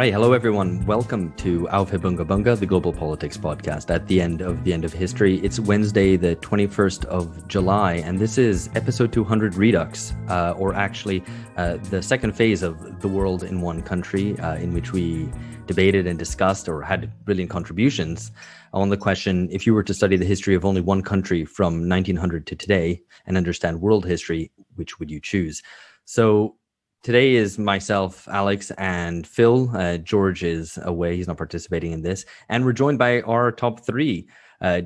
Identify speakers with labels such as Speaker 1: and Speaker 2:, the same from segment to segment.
Speaker 1: right, hello everyone. Welcome to Auve Bunga Bunga, the Global Politics Podcast. At the end of history, it's Wednesday, the 21st of July, and this is episode 200 Redux, or actually the second phase of The World in One Country, in which we debated and discussed or had brilliant contributions on the question: if you were to study the history of only one country from 1900 to today and understand world history, which would you choose? So today is myself, Alex, and Phil. George is away. He's not participating in this. And we're joined by our top three.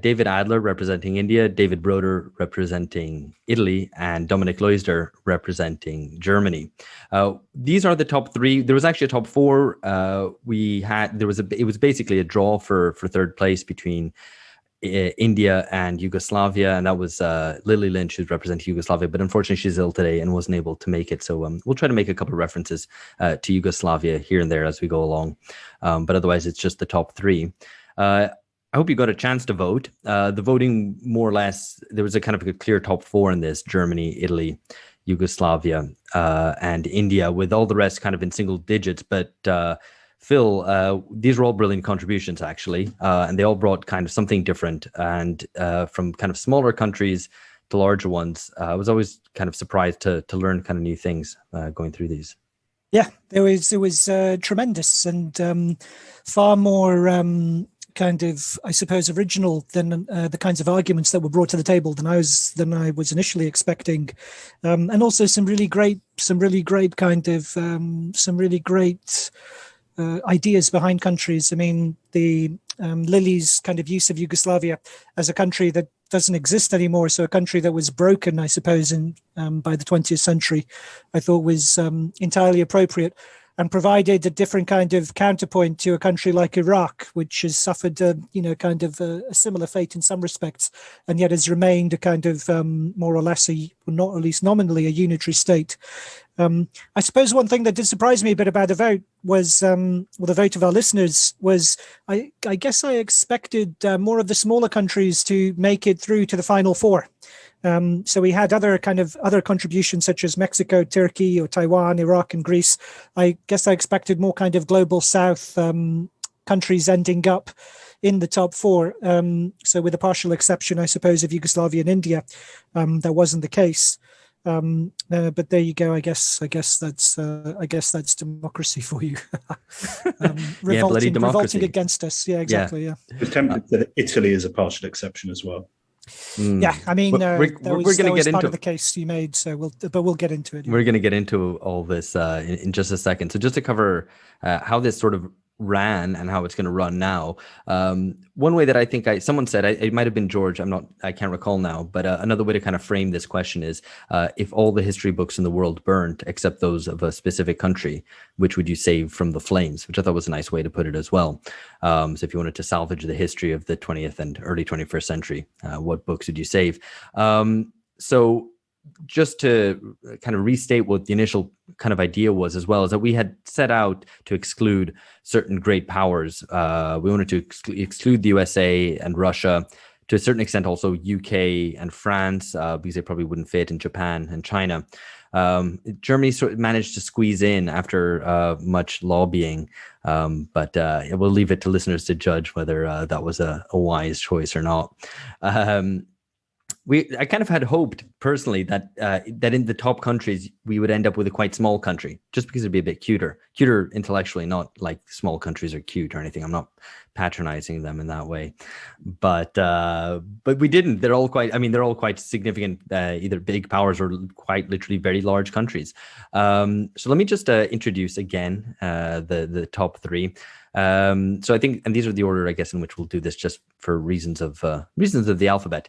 Speaker 1: David Adler representing India, David Broder representing Italy, and Dominik Leusder representing Germany. These are the top three. There was actually a top four. It was basically a draw for third place between India and Yugoslavia, and that was Lily Lynch, who's representing Yugoslavia, but unfortunately she's ill today and wasn't able to make it. So we'll try to make a couple of references to Yugoslavia here and there as we go along. But otherwise, it's just the top three. I hope you got a chance to vote. The voting, more or less, there was a kind of a clear top four in this: Germany, Italy, Yugoslavia, and India, with all the rest kind of in single digits. But Phil, these were all brilliant contributions, actually, and they all brought kind of something different. And from kind of smaller countries to larger ones, I was always kind of surprised to learn kind of new things going through these.
Speaker 2: Yeah, it was tremendous and far more kind of, I suppose, original than the kinds of arguments that were brought to the table than I was initially expecting, and also some really great ideas behind countries. I mean, the Lily's kind of use of Yugoslavia as a country that doesn't exist anymore, so a country that was broken, I suppose, by the 20th century, I thought was entirely appropriate, and provided a different kind of counterpoint to a country like Iraq, which has suffered, a similar fate in some respects, and yet has remained a kind of more or less, not at least nominally, a unitary state. I suppose one thing that did surprise me a bit about the vote was, the vote of our listeners was, I guess I expected more of the smaller countries to make it through to the final four. So we had other contributions such as Mexico, Turkey, or Taiwan, Iraq, and Greece. I guess I expected more kind of global south countries ending up in the top four. So with a partial exception, I suppose, of Yugoslavia and India, that wasn't the case. But there you go. I guess that's democracy for you.
Speaker 1: Bloody democracy.
Speaker 2: Revolting against us. Yeah, exactly. Yeah.
Speaker 3: I was tempted that Italy is a partial exception as well.
Speaker 2: Yeah, I mean,
Speaker 1: we're going to get into
Speaker 2: part of the case you made, so we'll get into it. Yeah.
Speaker 1: We're going to get into all this in just a second. So just to cover how this sort of ran and how it's going to run now. One way that I think someone said, it might have been George, I can't recall now, but another way to kind of frame this question is, if all the history books in the world burnt except those of a specific country, which would you save from the flames? Which I thought was a nice way to put it as well. So if you wanted to salvage the history of the 20th and early 21st century, what books would you save? So just to kind of restate what the initial kind of idea was, as well, is that we had set out to exclude certain great powers. We wanted to exclude the USA and Russia, to a certain extent also UK and France, because they probably wouldn't fit, in Japan and China. Germany sort of managed to squeeze in after much lobbying, but we'll leave it to listeners to judge whether that was a wise choice or not. I kind of had hoped personally that in the top countries we would end up with a quite small country, just because it'd be a bit cuter intellectually, not like small countries are cute or anything. I'm not patronizing them in that way, but we didn't. They're all quite significant, either big powers or quite literally very large countries. So let me just introduce again the top three. So I think, and these are the order, I guess, in which we'll do this, just for reasons of the alphabet.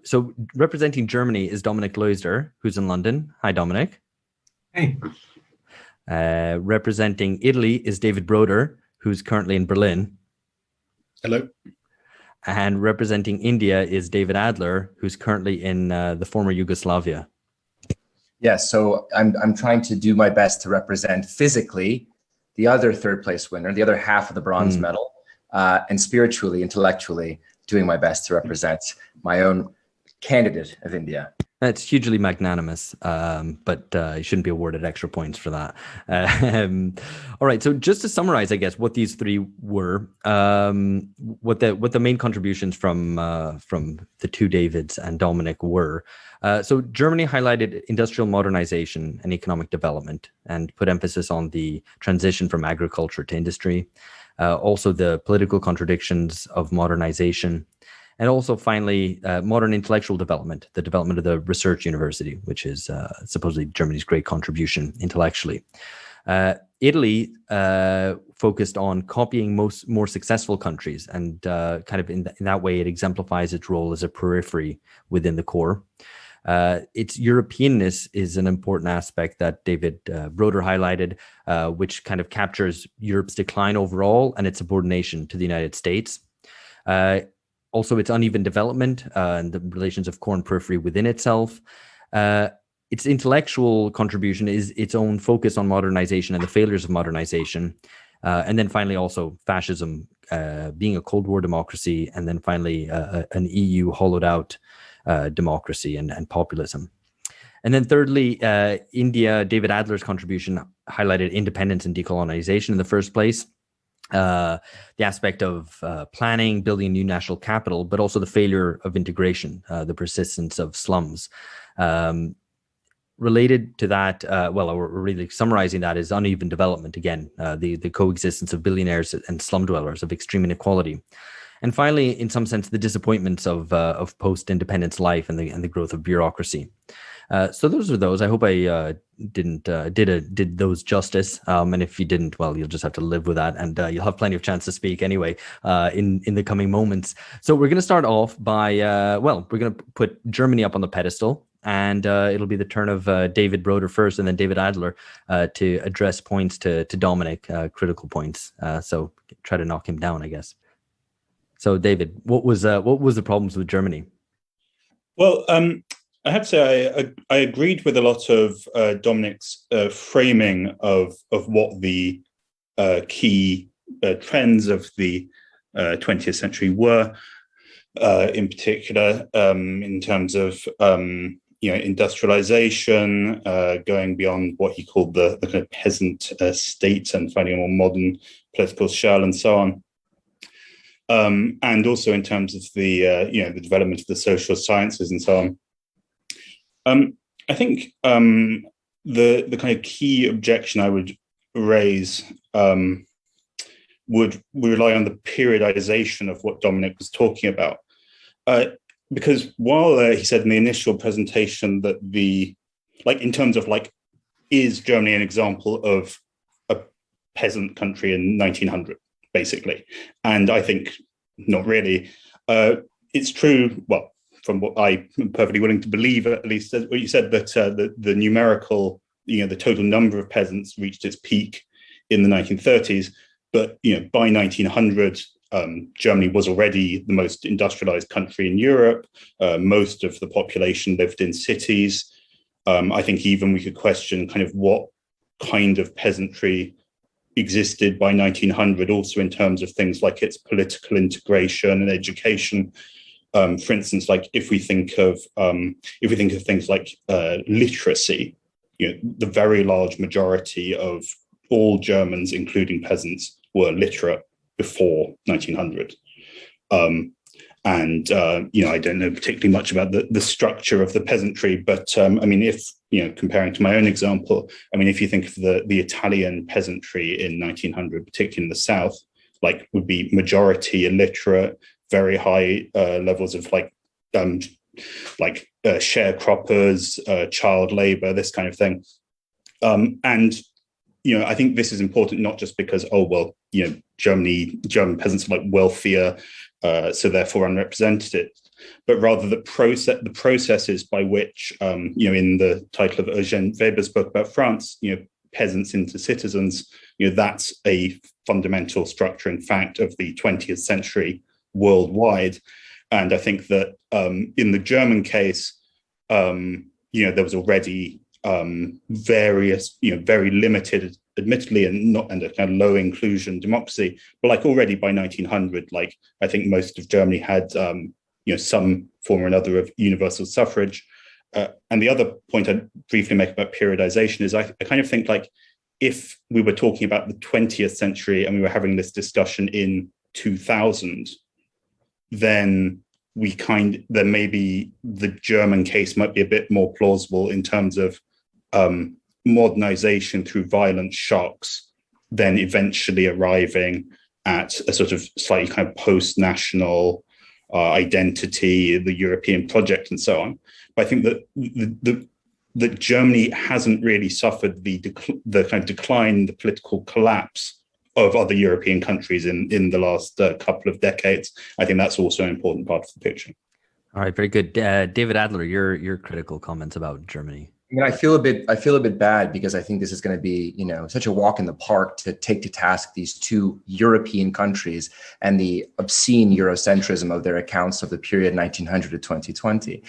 Speaker 1: So representing Germany is Dominik Leusder, who's in London. Hi, Dominik.
Speaker 4: Hey.
Speaker 1: Representing Italy is David Broder, who's currently in Berlin.
Speaker 3: Hello.
Speaker 1: And representing India is David Adler, who's currently in the former Yugoslavia.
Speaker 4: Yes, so I'm trying to do my best to represent physically the other third place winner, the other half of the bronze medal, and spiritually, intellectually, doing my best to represent my own candidate of India.
Speaker 1: That's hugely magnanimous, but you shouldn't be awarded extra points for that. All right, so just to summarize, I guess, what these three were, what the main contributions from the two Davids and Dominik were. So Germany highlighted industrial modernization and economic development and put emphasis on the transition from agriculture to industry, also the political contradictions of modernization, and also, finally, modern intellectual development, the development of the research university, which is supposedly Germany's great contribution intellectually. Italy focused on copying more successful countries, and kind of in that way, it exemplifies its role as a periphery within the core. Its Europeanness is an important aspect that David Broder highlighted, which kind of captures Europe's decline overall and its subordination to the United States. Also, its uneven development and the relations of core and periphery within itself. Its intellectual contribution is its own focus on modernization and the failures of modernization. And then finally, also fascism being a Cold War democracy. And then finally, an EU hollowed out democracy and populism. And then thirdly, India, David Adler's contribution highlighted independence and decolonization in the first place. The aspect of planning, building a new national capital, but also the failure of integration, the persistence of slums. Related to that, or really summarizing that, is uneven development again, the coexistence of billionaires and slum dwellers, of extreme inequality. And finally, in some sense, the disappointments of post-independence life and the growth of bureaucracy. So those are those. I hope I did those justice. And if you didn't, well, you'll just have to live with that, and you'll have plenty of chance to speak anyway in the coming moments. So we're going to start off by we're going to put Germany up on the pedestal, and it'll be the turn of David Broder first, and then David Adler to address points to Dominik, critical points. So try to knock him down, I guess. So David, what was the problems with Germany?
Speaker 3: Well, I have to say I agreed with a lot of Dominik's framing of what the key trends of the 20th century were, in particular in terms of industrialization, going beyond what he called the kind of peasant state and finding a more modern political shell and so on. And also in terms of the the development of the social sciences and so on. I think the kind of key objection I would raise would rely on the periodization of what Dominik was talking about. Because while he said in the initial presentation that in terms of is Germany an example of a peasant country in 1900, basically? And I think not really. It's true, well, from what I'm perfectly willing to believe, at least what you said, that the numerical, the total number of peasants reached its peak in the 1930s. But by 1900, Germany was already the most industrialized country in Europe. Most of the population lived in cities. I think even we could question kind of what kind of peasantry existed by 1900, also in terms of things like its political integration and education. For instance, if we think of things like literacy, the very large majority of all Germans, including peasants, were literate before 1900. I don't know particularly much about the structure of the peasantry, but if comparing to my own example, if you think of the Italian peasantry in 1900, particularly in the south, would be majority illiterate, very high levels of sharecroppers, child labor, this kind of thing. I think this is important not just because German peasants are wealthier, so therefore unrepresented, but rather the processes by which, in the title of Eugène Weber's book about France, peasants into citizens, that's a fundamental structure, in fact, of the 20th century worldwide. And I think that in the German case, there was already various, very limited, admittedly, and a kind of low inclusion democracy, but already by 1900, I think most of Germany had, some form or another of universal suffrage, And the other point I'd briefly make about periodization is I kind of think like if we were talking about the 20th century and we were having this discussion in 2000, then maybe the German case might be a bit more plausible in terms of modernization through violent shocks, then eventually arriving at a sort of slightly kind of post-national identity, the European project, and so on. But I think that that Germany hasn't really suffered the kind of decline, the political collapse of other European countries in the last couple of decades. I think that's also an important part of the picture.
Speaker 1: All right, very good. David Adler, your critical comments about Germany.
Speaker 4: I mean, I feel a bit bad because I think this is going to be, such a walk in the park to take to task these two European countries and the obscene Eurocentrism of their accounts of the period 1900 to 2020.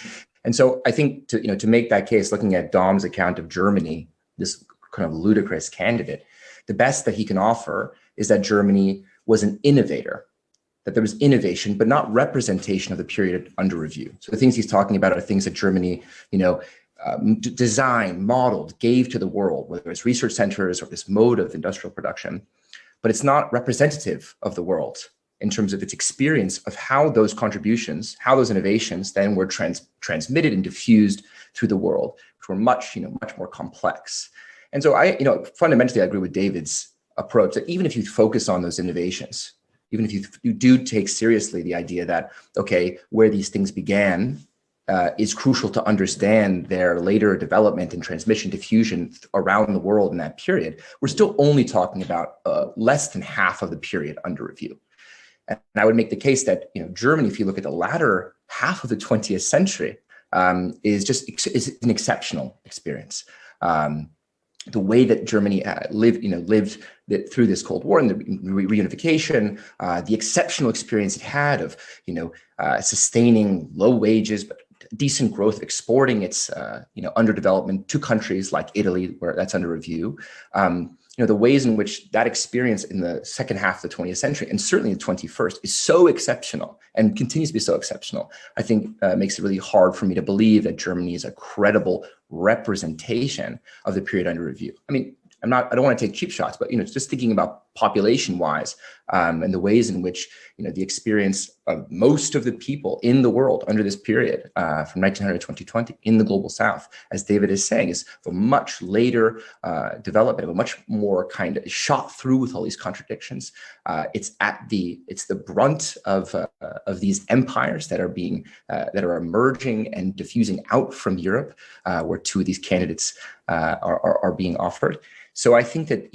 Speaker 4: And so I think to make that case, looking at Dom's account of Germany, this kind of ludicrous candidate, the best that he can offer is that Germany was an innovator, that there was innovation, but not representation of the period under review. So the things he's talking about are things that Germany, designed, modeled, gave to the world, whether it's research centers or this mode of industrial production, but it's not representative of the world in terms of its experience of how those contributions, how those innovations then were transmitted and diffused through the world, which were much more complex. And so fundamentally I agree with David's approach that even if you focus on those innovations, even if you do take seriously the idea that, okay, where these things began is crucial to understand their later development and transmission diffusion around the world in that period, we're still only talking about less than half of the period under review. And I would make the case that Germany, if you look at the latter half of the 20th century, is an exceptional experience. The way that Germany lived through this Cold War and the reunification, the exceptional experience it had of sustaining low wages but decent growth, exporting its underdevelopment to countries like Italy, where that's under review. The ways in which that experience in the second half of the 20th century, and certainly the 21st, is so exceptional and continues to be so exceptional, I think makes it really hard for me to believe that Germany is a credible representation of the period under review. I mean, I don't want to take cheap shots, but just thinking about population-wise and the ways in which the experience of most of the people in the world under this period from 1900 to 2020 in the global South, as David is saying, is a much later development of a much more kind of shot through with all these contradictions. It's the brunt of these empires that are emerging and diffusing out from Europe, where two of these candidates are being offered. So I think that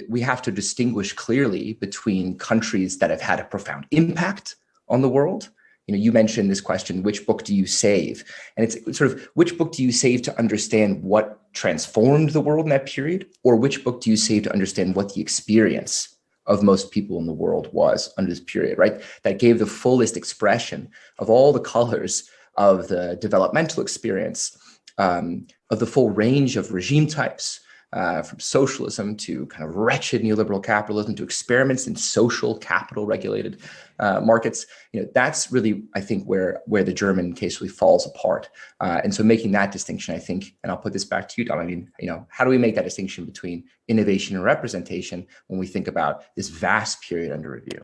Speaker 4: we have to distinguish clearly between countries that have had a profound impact on the world. You mentioned this question: which book do you save? And it's sort of which book do you save to understand what transformed the world in that period, or which book do you save to understand what the experience of most people in the world was under this period? Right, that gave the fullest expression of all the colors of the developmental experience, of the full range of regime types. From socialism to kind of wretched neoliberal capitalism to experiments in social capital regulated markets, that's really, I think, where the German case really falls apart. And so making that distinction, I think, and I'll put this back to you, Dom, I mean, how do we make that distinction between innovation and representation when we think about this vast period under review?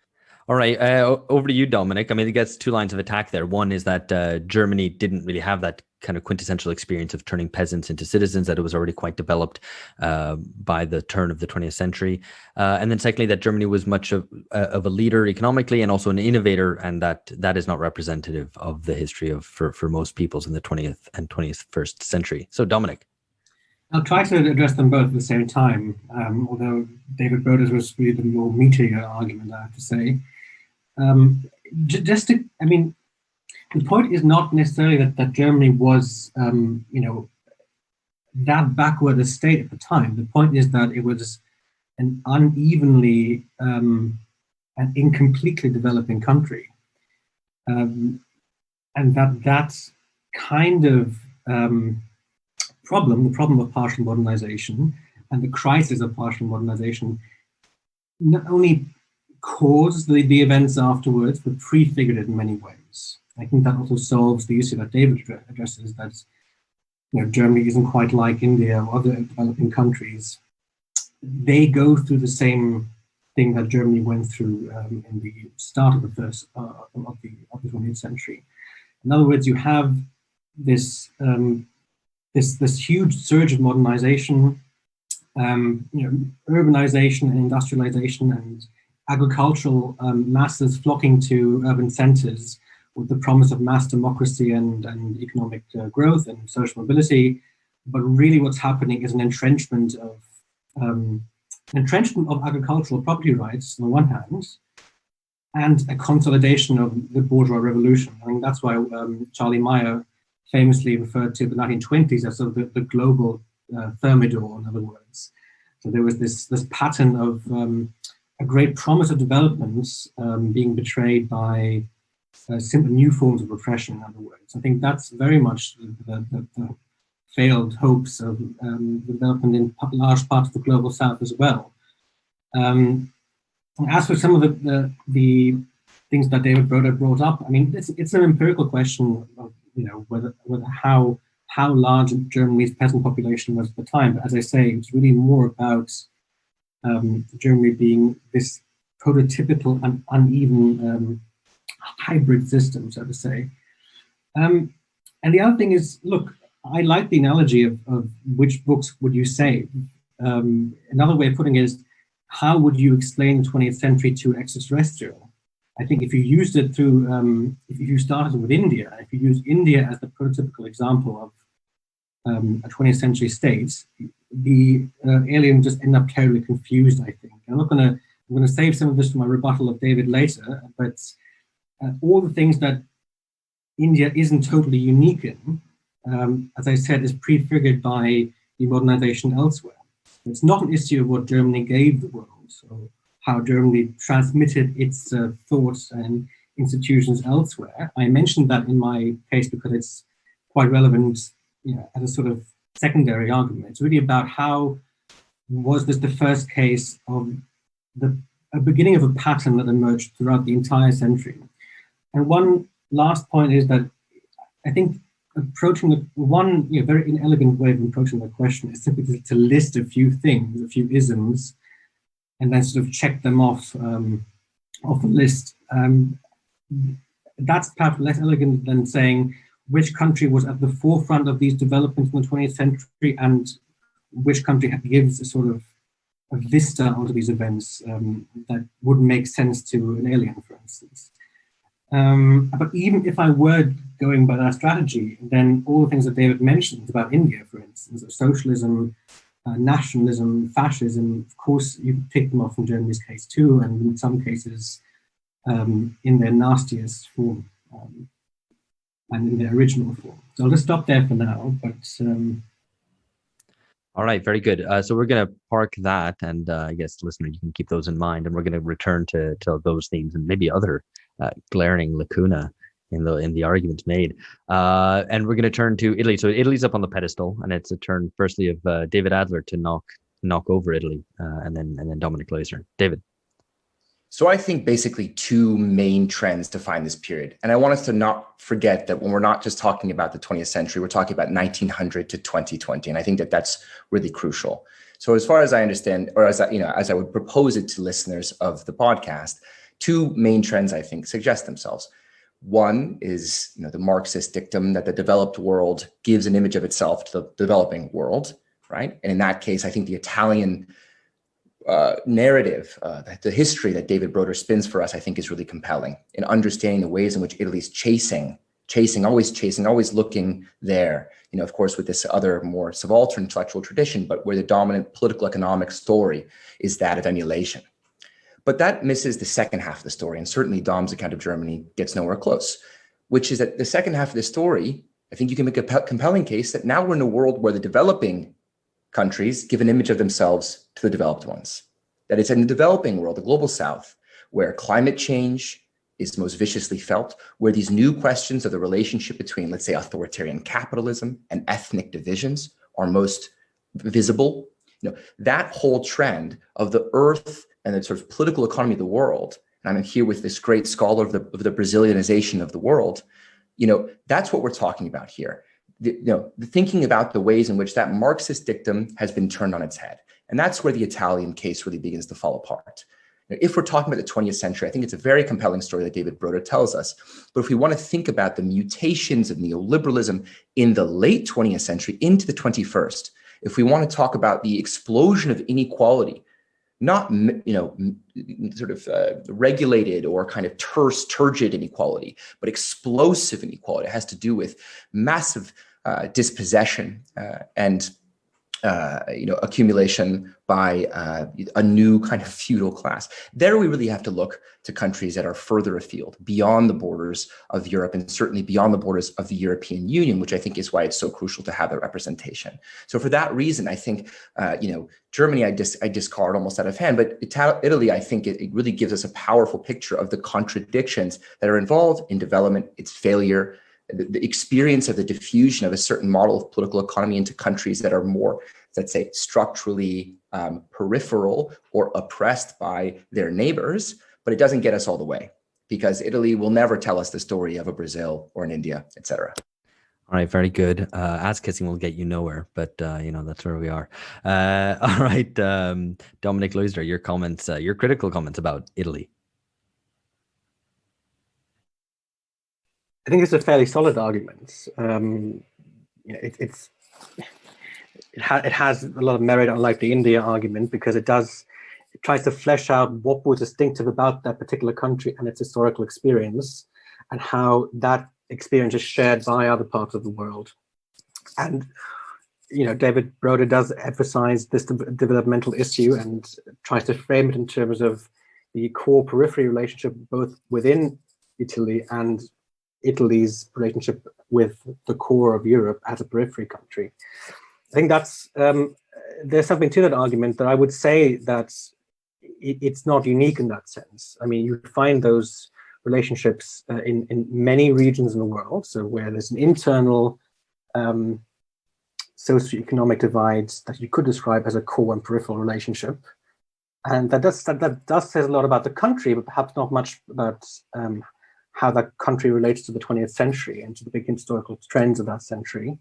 Speaker 1: All right, over to you, Dominik. I mean, it gets two lines of attack there. One is that Germany didn't really have that kind of quintessential experience of turning peasants into citizens, that it was already quite developed by the turn of the 20th century. And then secondly, that Germany was much of a leader economically and also an innovator, and that is not representative of the history for most peoples in the 20th and 21st century. So Dominik.
Speaker 5: I'll try to address them both at the same time, although David Broder's was really the more meatier argument, I have to say. The point is not necessarily that Germany was, that backward a state at the time. The point is that it was an unevenly and incompletely developing country. And that kind of problem, the problem of partial modernization and the crisis of partial modernization, not only caused the events afterwards, but prefigured it in many ways. I think that also solves the issue that David addresses, that Germany isn't quite like India or other developing countries. They go through the same thing that Germany went through in the start of the 20th century. In other words, you have this huge surge of modernization, urbanization and industrialization, and agricultural masses flocking to urban centers with the promise of mass democracy and economic growth and social mobility. But really what's happening is an entrenchment of agricultural property rights on the one hand, and a consolidation of the bourgeois revolution. I think that's why Charlie Meyer famously referred to the 1920s as sort of the global thermidor, in other words. So there was this pattern of a great promise of developments being betrayed by simple new forms of repression, in other words. I think that's very much the failed hopes of development in large parts of the global south as well. As for some of the things that David Broder brought up, I mean, it's an empirical question of whether how large Germany's peasant population was at the time. But as I say, it's really more about Germany being this prototypical and uneven hybrid system, so to say. And the other thing is, look, I like the analogy of which books would you save. Another way of putting it is, how would you explain the 20th century to an extraterrestrial? I think if you used it through, if you started with India, if you use India as the prototypical example of a 20th century state, the alien just end up terribly confused, I think. I'm going to save some of this for my rebuttal of David later, but all the things that India isn't totally unique in, as I said, is prefigured by the modernization elsewhere. It's not an issue of what Germany gave the world, so how Germany transmitted its thoughts and institutions elsewhere. I mentioned that in my case because it's quite relevant as a sort of secondary argument. It's really about how was this the first case of a beginning of a pattern that emerged throughout the entire century. And one last point is that I think approaching one very inelegant way of approaching the question is simply to list a few things, a few isms, and then sort of check them off the list. That's perhaps less elegant than saying which country was at the forefront of these developments in the 20th century and which country gives a sort of a vista onto these events that would make sense to an alien, for instance. But even if I were going by that strategy, then all the things that David mentioned about India, for instance, socialism, nationalism, fascism, of course, you could take them off in Germany's case too, and in some cases in their nastiest form and in their original form. So I'll just stop there for now, but...
Speaker 1: All right, very good. So we're going to park that, and I guess, listener, you can keep those in mind, and we're going to return to those themes and maybe other glaring lacuna in the arguments made. And we're going to turn to Italy. So Italy's up on the pedestal, and it's a turn, firstly, of David Adler to knock over Italy, and then Dominik Leusder. David.
Speaker 4: So I think basically two main trends define this period. And I want us to not forget that when we're not just talking about the 20th century, we're talking about 1900 to 2020. And I think that that's really crucial. So as far as I understand, or as I would propose it to listeners of the podcast, two main trends, I think, suggest themselves. One is, the Marxist dictum that the developed world gives an image of itself to the developing world, right? And in that case, I think the Italian narrative, the history that David Broder spins for us, I think is really compelling in understanding the ways in which Italy's chasing, always looking there, of course, with this other more subaltern intellectual tradition, but where the dominant political economic story is that of emulation. But that misses the second half of the story. And certainly Dom's account of Germany gets nowhere close, which is that the second half of the story, I think you can make a compelling case that now we're in a world where the developing countries give an image of themselves to the developed ones. That it's in the developing world, the global south, where climate change is most viciously felt, where these new questions of the relationship between, let's say, authoritarian capitalism and ethnic divisions are most visible. That whole trend of the earth and the sort of political economy of the world, and I'm here with this great scholar of the Brazilianization of the world, that's what we're talking about here. thinking about the ways in which that Marxist dictum has been turned on its head. And that's where the Italian case really begins to fall apart. If we're talking about the 20th century, I think it's a very compelling story that David Broder tells us. But if we want to think about the mutations of neoliberalism in the late 20th century into the 21st, if we want to talk about the explosion of inequality, not regulated or kind of terse, turgid inequality, but explosive inequality, it has to do with massive dispossession and accumulation by a new kind of feudal class. There we really have to look to countries that are further afield, beyond the borders of Europe, and certainly beyond the borders of the European Union, which I think is why it's so crucial to have that representation. So for that reason, I think, Germany, I discard almost out of hand, but Italy, I think it really gives us a powerful picture of the contradictions that are involved in development, its failure, the experience of the diffusion of a certain model of political economy into countries that are more, let's say, structurally peripheral or oppressed by their neighbors, but it doesn't get us all the way, because Italy will never tell us the story of a Brazil or an India, etc.
Speaker 1: All right, very good. Ass kissing will get you nowhere, but that's where we are. All right, Dominik Leusder, your comments, your critical comments about Italy.
Speaker 6: I think it's a fairly solid argument. It has a lot of merit, unlike the India argument, because it tries to flesh out what was distinctive about that particular country and its historical experience, and how that experience is shared by other parts of the world. And David Broder does emphasize this developmental issue and tries to frame it in terms of the core periphery relationship both within Italy and Italy's relationship with the core of Europe as a periphery country. I think that's there's something to that argument, that I would say that it's not unique in that sense. I mean, you find those relationships in many regions in the world. So where there's an internal socioeconomic divide that you could describe as a core and peripheral relationship, and that does say a lot about the country, but perhaps not much about how that country relates to the 20th century and to the big historical trends of that century.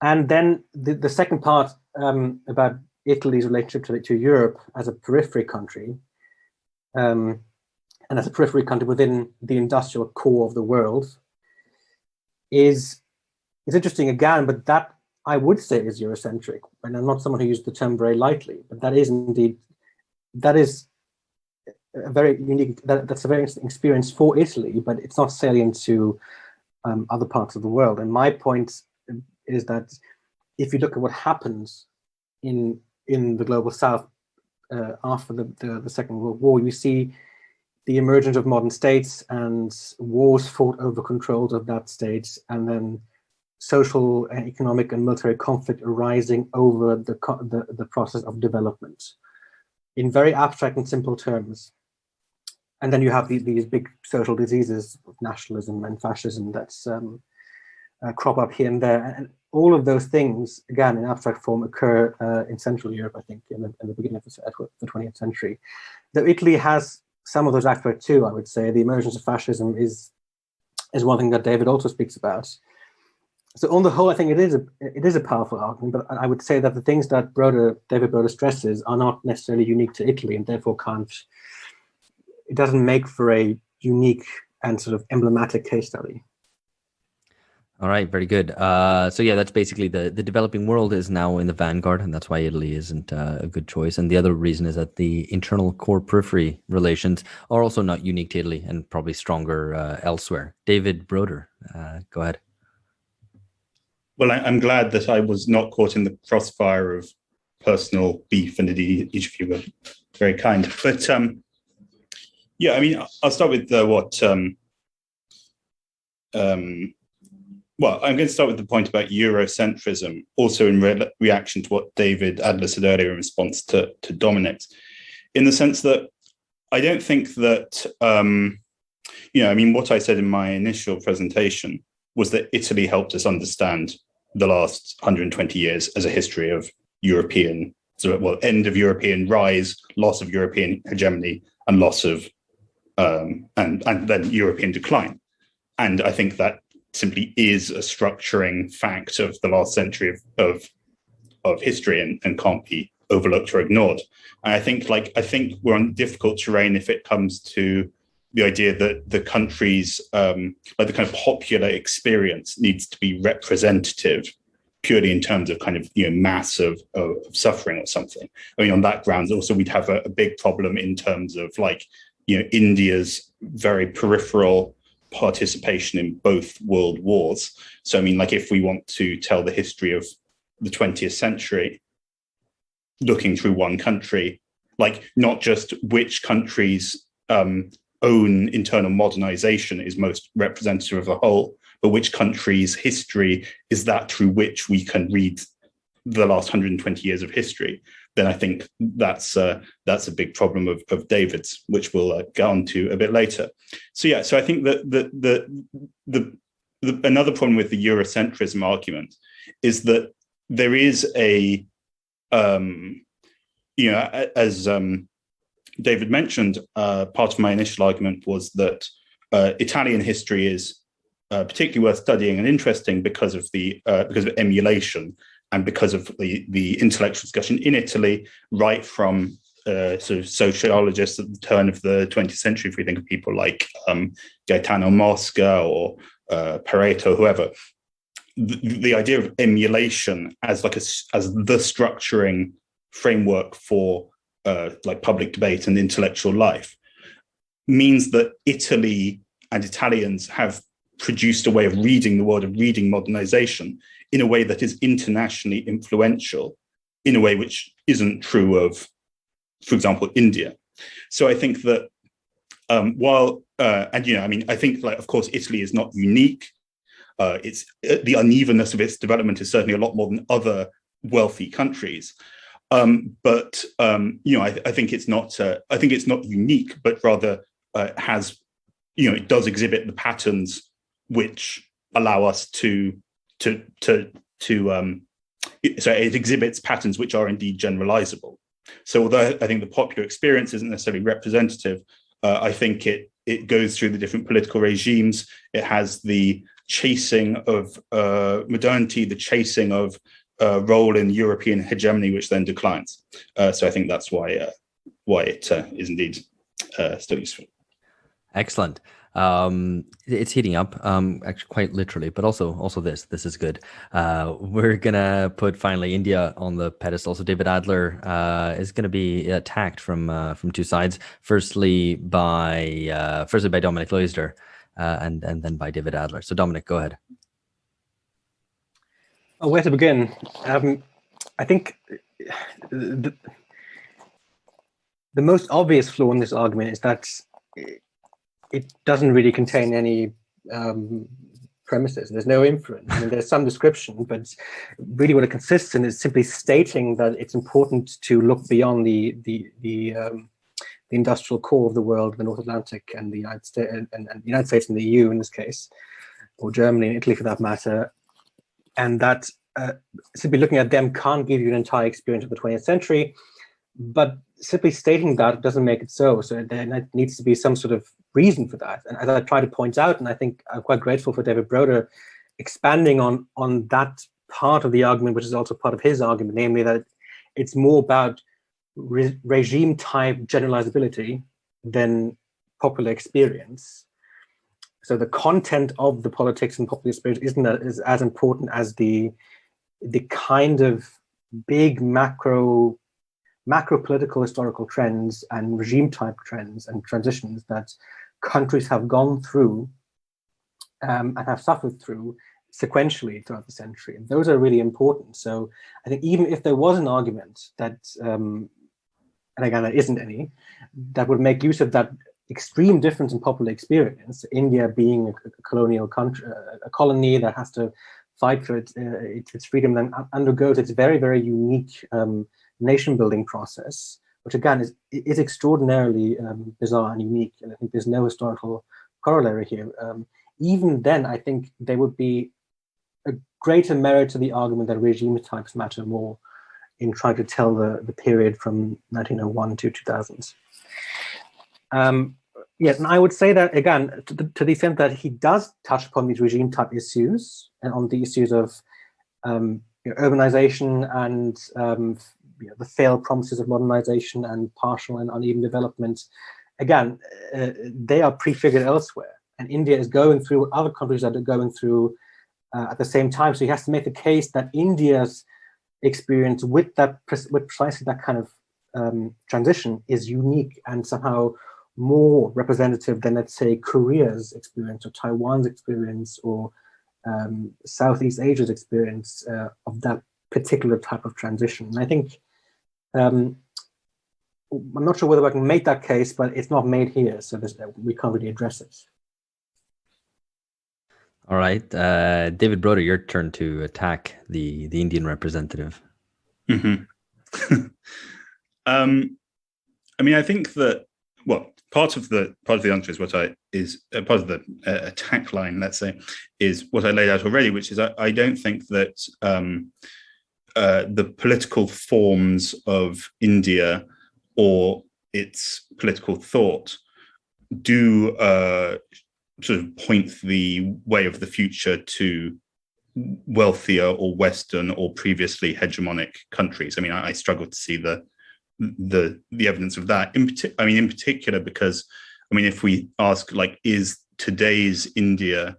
Speaker 6: And then the second part about Italy's relationship to Europe as a periphery country, and as a periphery country within the industrial core of the world, is interesting again, but that I would say is Eurocentric. And I'm not someone who used the term very lightly, but that is a very unique, that's a very interesting experience for Italy, but it's not salient to other parts of the world. And my point is that if you look at what happens in the global South after the Second World War, you see the emergence of modern states and wars fought over controls of that state, and then social, economic, and military conflict arising over the process of development in very abstract and simple terms. And then you have these big social diseases of nationalism and fascism that's crop up here and there. And all of those things, again, in abstract form, occur in Central Europe, I think, in the beginning of the 20th century. Though Italy has some of those aspects too, I would say. The emergence of fascism is one thing that David also speaks about. So on the whole, I think it is a powerful argument, but I would say that the things that David Broder stresses are not necessarily unique to Italy, and therefore it doesn't make for a unique and sort of emblematic case study.
Speaker 1: All right, very good. So yeah, that's basically the developing world is now in the vanguard, and that's why Italy isn't a good choice. And the other reason is that the internal core periphery relations are also not unique to Italy and probably stronger elsewhere. David Broder, go ahead.
Speaker 3: Well, I'm glad that I was not caught in the crossfire of personal beef, and indeed each of you were very kind. But yeah, I mean, I'll start with well, I'm going to start with the point about Eurocentrism, also in reaction to what David Adler said earlier in response to Dominik's, in the sense that I don't think that, I mean, what I said in my initial presentation was that Italy helped us understand the last 120 years as a history of European, end of European rise, loss of European hegemony, and loss of, and then European decline. And I think that simply is a structuring fact of the last century of history and can't be overlooked or ignored. And I think we're on difficult terrain if it comes to the idea that the country's like the kind of popular experience needs to be representative purely in terms of kind of, you know, mass of suffering or something. I mean, on that grounds, also we'd have a big problem in terms of, like, you know, India's very peripheral participation in both world wars. So I mean, like, if we want to tell the history of the 20th century looking through one country, like, not just which country's own internal modernization is most representative of the whole, but which country's history is that through which we can read the last 120 years of history, then I think that's a big problem of David's, which we'll get on to a bit later. So yeah, so I think that the another problem with the Eurocentrism argument is that there is a you know, as David mentioned, part of my initial argument was that Italian history is particularly worth studying and interesting because of emulation and because of the intellectual discussion in Italy, right from sort of sociologists at the turn of the 20th century, if we think of people like Gaetano Mosca or Pareto, whoever. The idea of emulation as like as the structuring framework for like public debate and intellectual life means that Italy and Italians have produced a way of reading the world, of reading modernization in a way that is internationally influential, in a way which isn't true of, for example, India. So I think that while, and, you know, I mean, I think, like, of course, Italy is not unique. It's the unevenness of its development is certainly a lot more than other wealthy countries. But you know, I think it's not. I think it's not unique, but rather has, you know, it does exhibit the patterns which allow us to. So it exhibits patterns which are indeed generalizable. So although I think the popular experience isn't necessarily representative, I think it goes through the different political regimes. It has the chasing of modernity, the chasing of role in European hegemony, which then declines. So I think that's why it is indeed still useful.
Speaker 1: Excellent. It's heating up, actually quite literally, but also this is good. We're gonna put finally India on the pedestal. So David Adler is gonna be attacked from two sides. Firstly by Dominik Leusder, and then by David Adler. So Dominik, go ahead.
Speaker 6: Oh, where to begin? I think the most obvious flaw in this argument is that it doesn't really contain any premises. There's no inference. I mean, there's some description, but really what it consists in is simply stating that it's important to look beyond the industrial core of the world, the North Atlantic and the United States, and the United States and the EU in this case, or Germany and Italy for that matter, and that simply looking at them can't give you an entire experience of the 20th century, but simply stating that doesn't make it so. So there needs to be some sort of reason for that. And as I try to point out, and I think I'm quite grateful for David Broder expanding on that part of the argument, which is also part of his argument, namely that it's more about regime type generalizability than popular experience. So the content of the politics and popular experience isn't as important as the kind of big macro political historical trends and regime type trends and transitions that countries have gone through and have suffered through sequentially throughout the century. And those are really important. So I think even if there was an argument that, and again, there isn't any, that would make use of that extreme difference in popular experience, India being a colonial country, a colony that has to fight for its freedom, then undergoes its very, very unique nation building process, which again is extraordinarily bizarre and unique. And I think there's no historical corollary here. Even then, I think there would be a greater merit to the argument that regime types matter more in trying to tell the period from 1901 to 2000s. Yes, and I would say that, again, to the extent that he does touch upon these regime type issues and on the issues of urbanization and the failed promises of modernization and partial and uneven development, again, they are prefigured elsewhere. And India is going through what other countries are going through at the same time. So he has to make the case that India's experience with precisely that kind of transition is unique and somehow more representative than, let's say, Korea's experience or Taiwan's experience or Southeast Asia's experience of that particular type of transition. And I think, I'm not sure whether I can make that case, but it's not made here, so we can't really address it.
Speaker 1: All right. David Broder, your turn to attack the Indian representative.
Speaker 3: Mm-hmm. I think that, well, part of the answer is part of the attack line, let's say, is what I laid out already, which is I don't think that the political forms of India or its political thought do sort of point the way of the future to wealthier or Western or previously hegemonic countries. I mean, I struggle to see the evidence of that. In particular, because if we ask, like, is today's India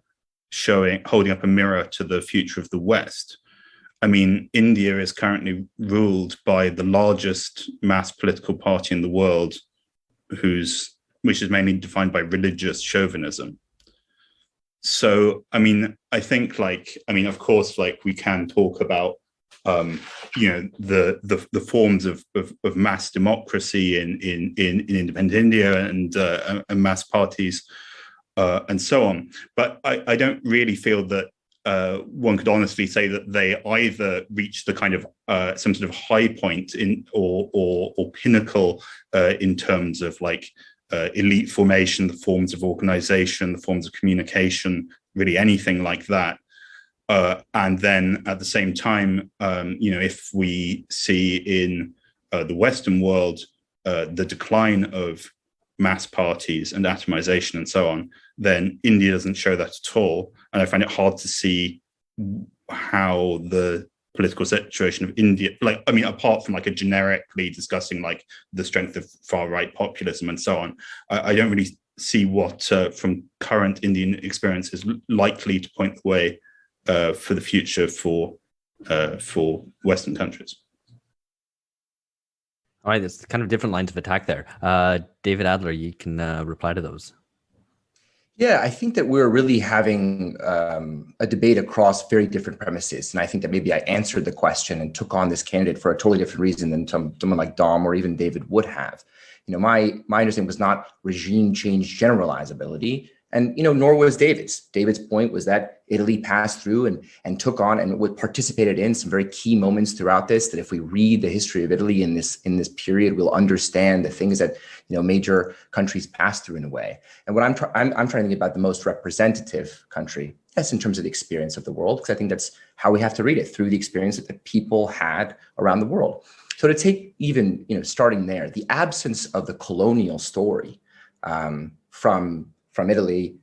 Speaker 3: holding up a mirror to the future of the West? India is currently ruled by the largest mass political party in the world, which is mainly defined by religious chauvinism. So, I think, of course, like, we can talk about the forms of mass democracy in independent India and mass parties and so on. But I don't really feel that one could honestly say that they either reach the kind of some sort of high point or pinnacle in terms of elite formation, the forms of organization, the forms of communication, really anything like that. And then at the same time, if we see in the Western world the decline of mass parties and atomization and so on, then India doesn't show that at all. And I find it hard to see how the political situation of India, apart from a generically discussing the strength of far-right populism and so on, I don't really see what from current Indian experience is likely to point the way for the future for Western countries.
Speaker 1: All right, there's kind of different lines of attack there. David Adler, you can reply to those.
Speaker 4: Yeah, I think that we're really having a debate across very different premises. And I think that maybe I answered the question and took on this candidate for a totally different reason than someone like Dom or even David would have. My understanding was not regime change generalizability. And, nor was David's. David's point was that Italy passed through and took on and participated in some very key moments throughout this, that if we read the history of Italy in this period, we'll understand the things that, major countries passed through in a way. And what I'm trying to think about the most representative country, yes, in terms of the experience of the world, because I think that's how we have to read it, through the experience that the people had around the world. So to take even, starting there, the absence of the colonial story from Italy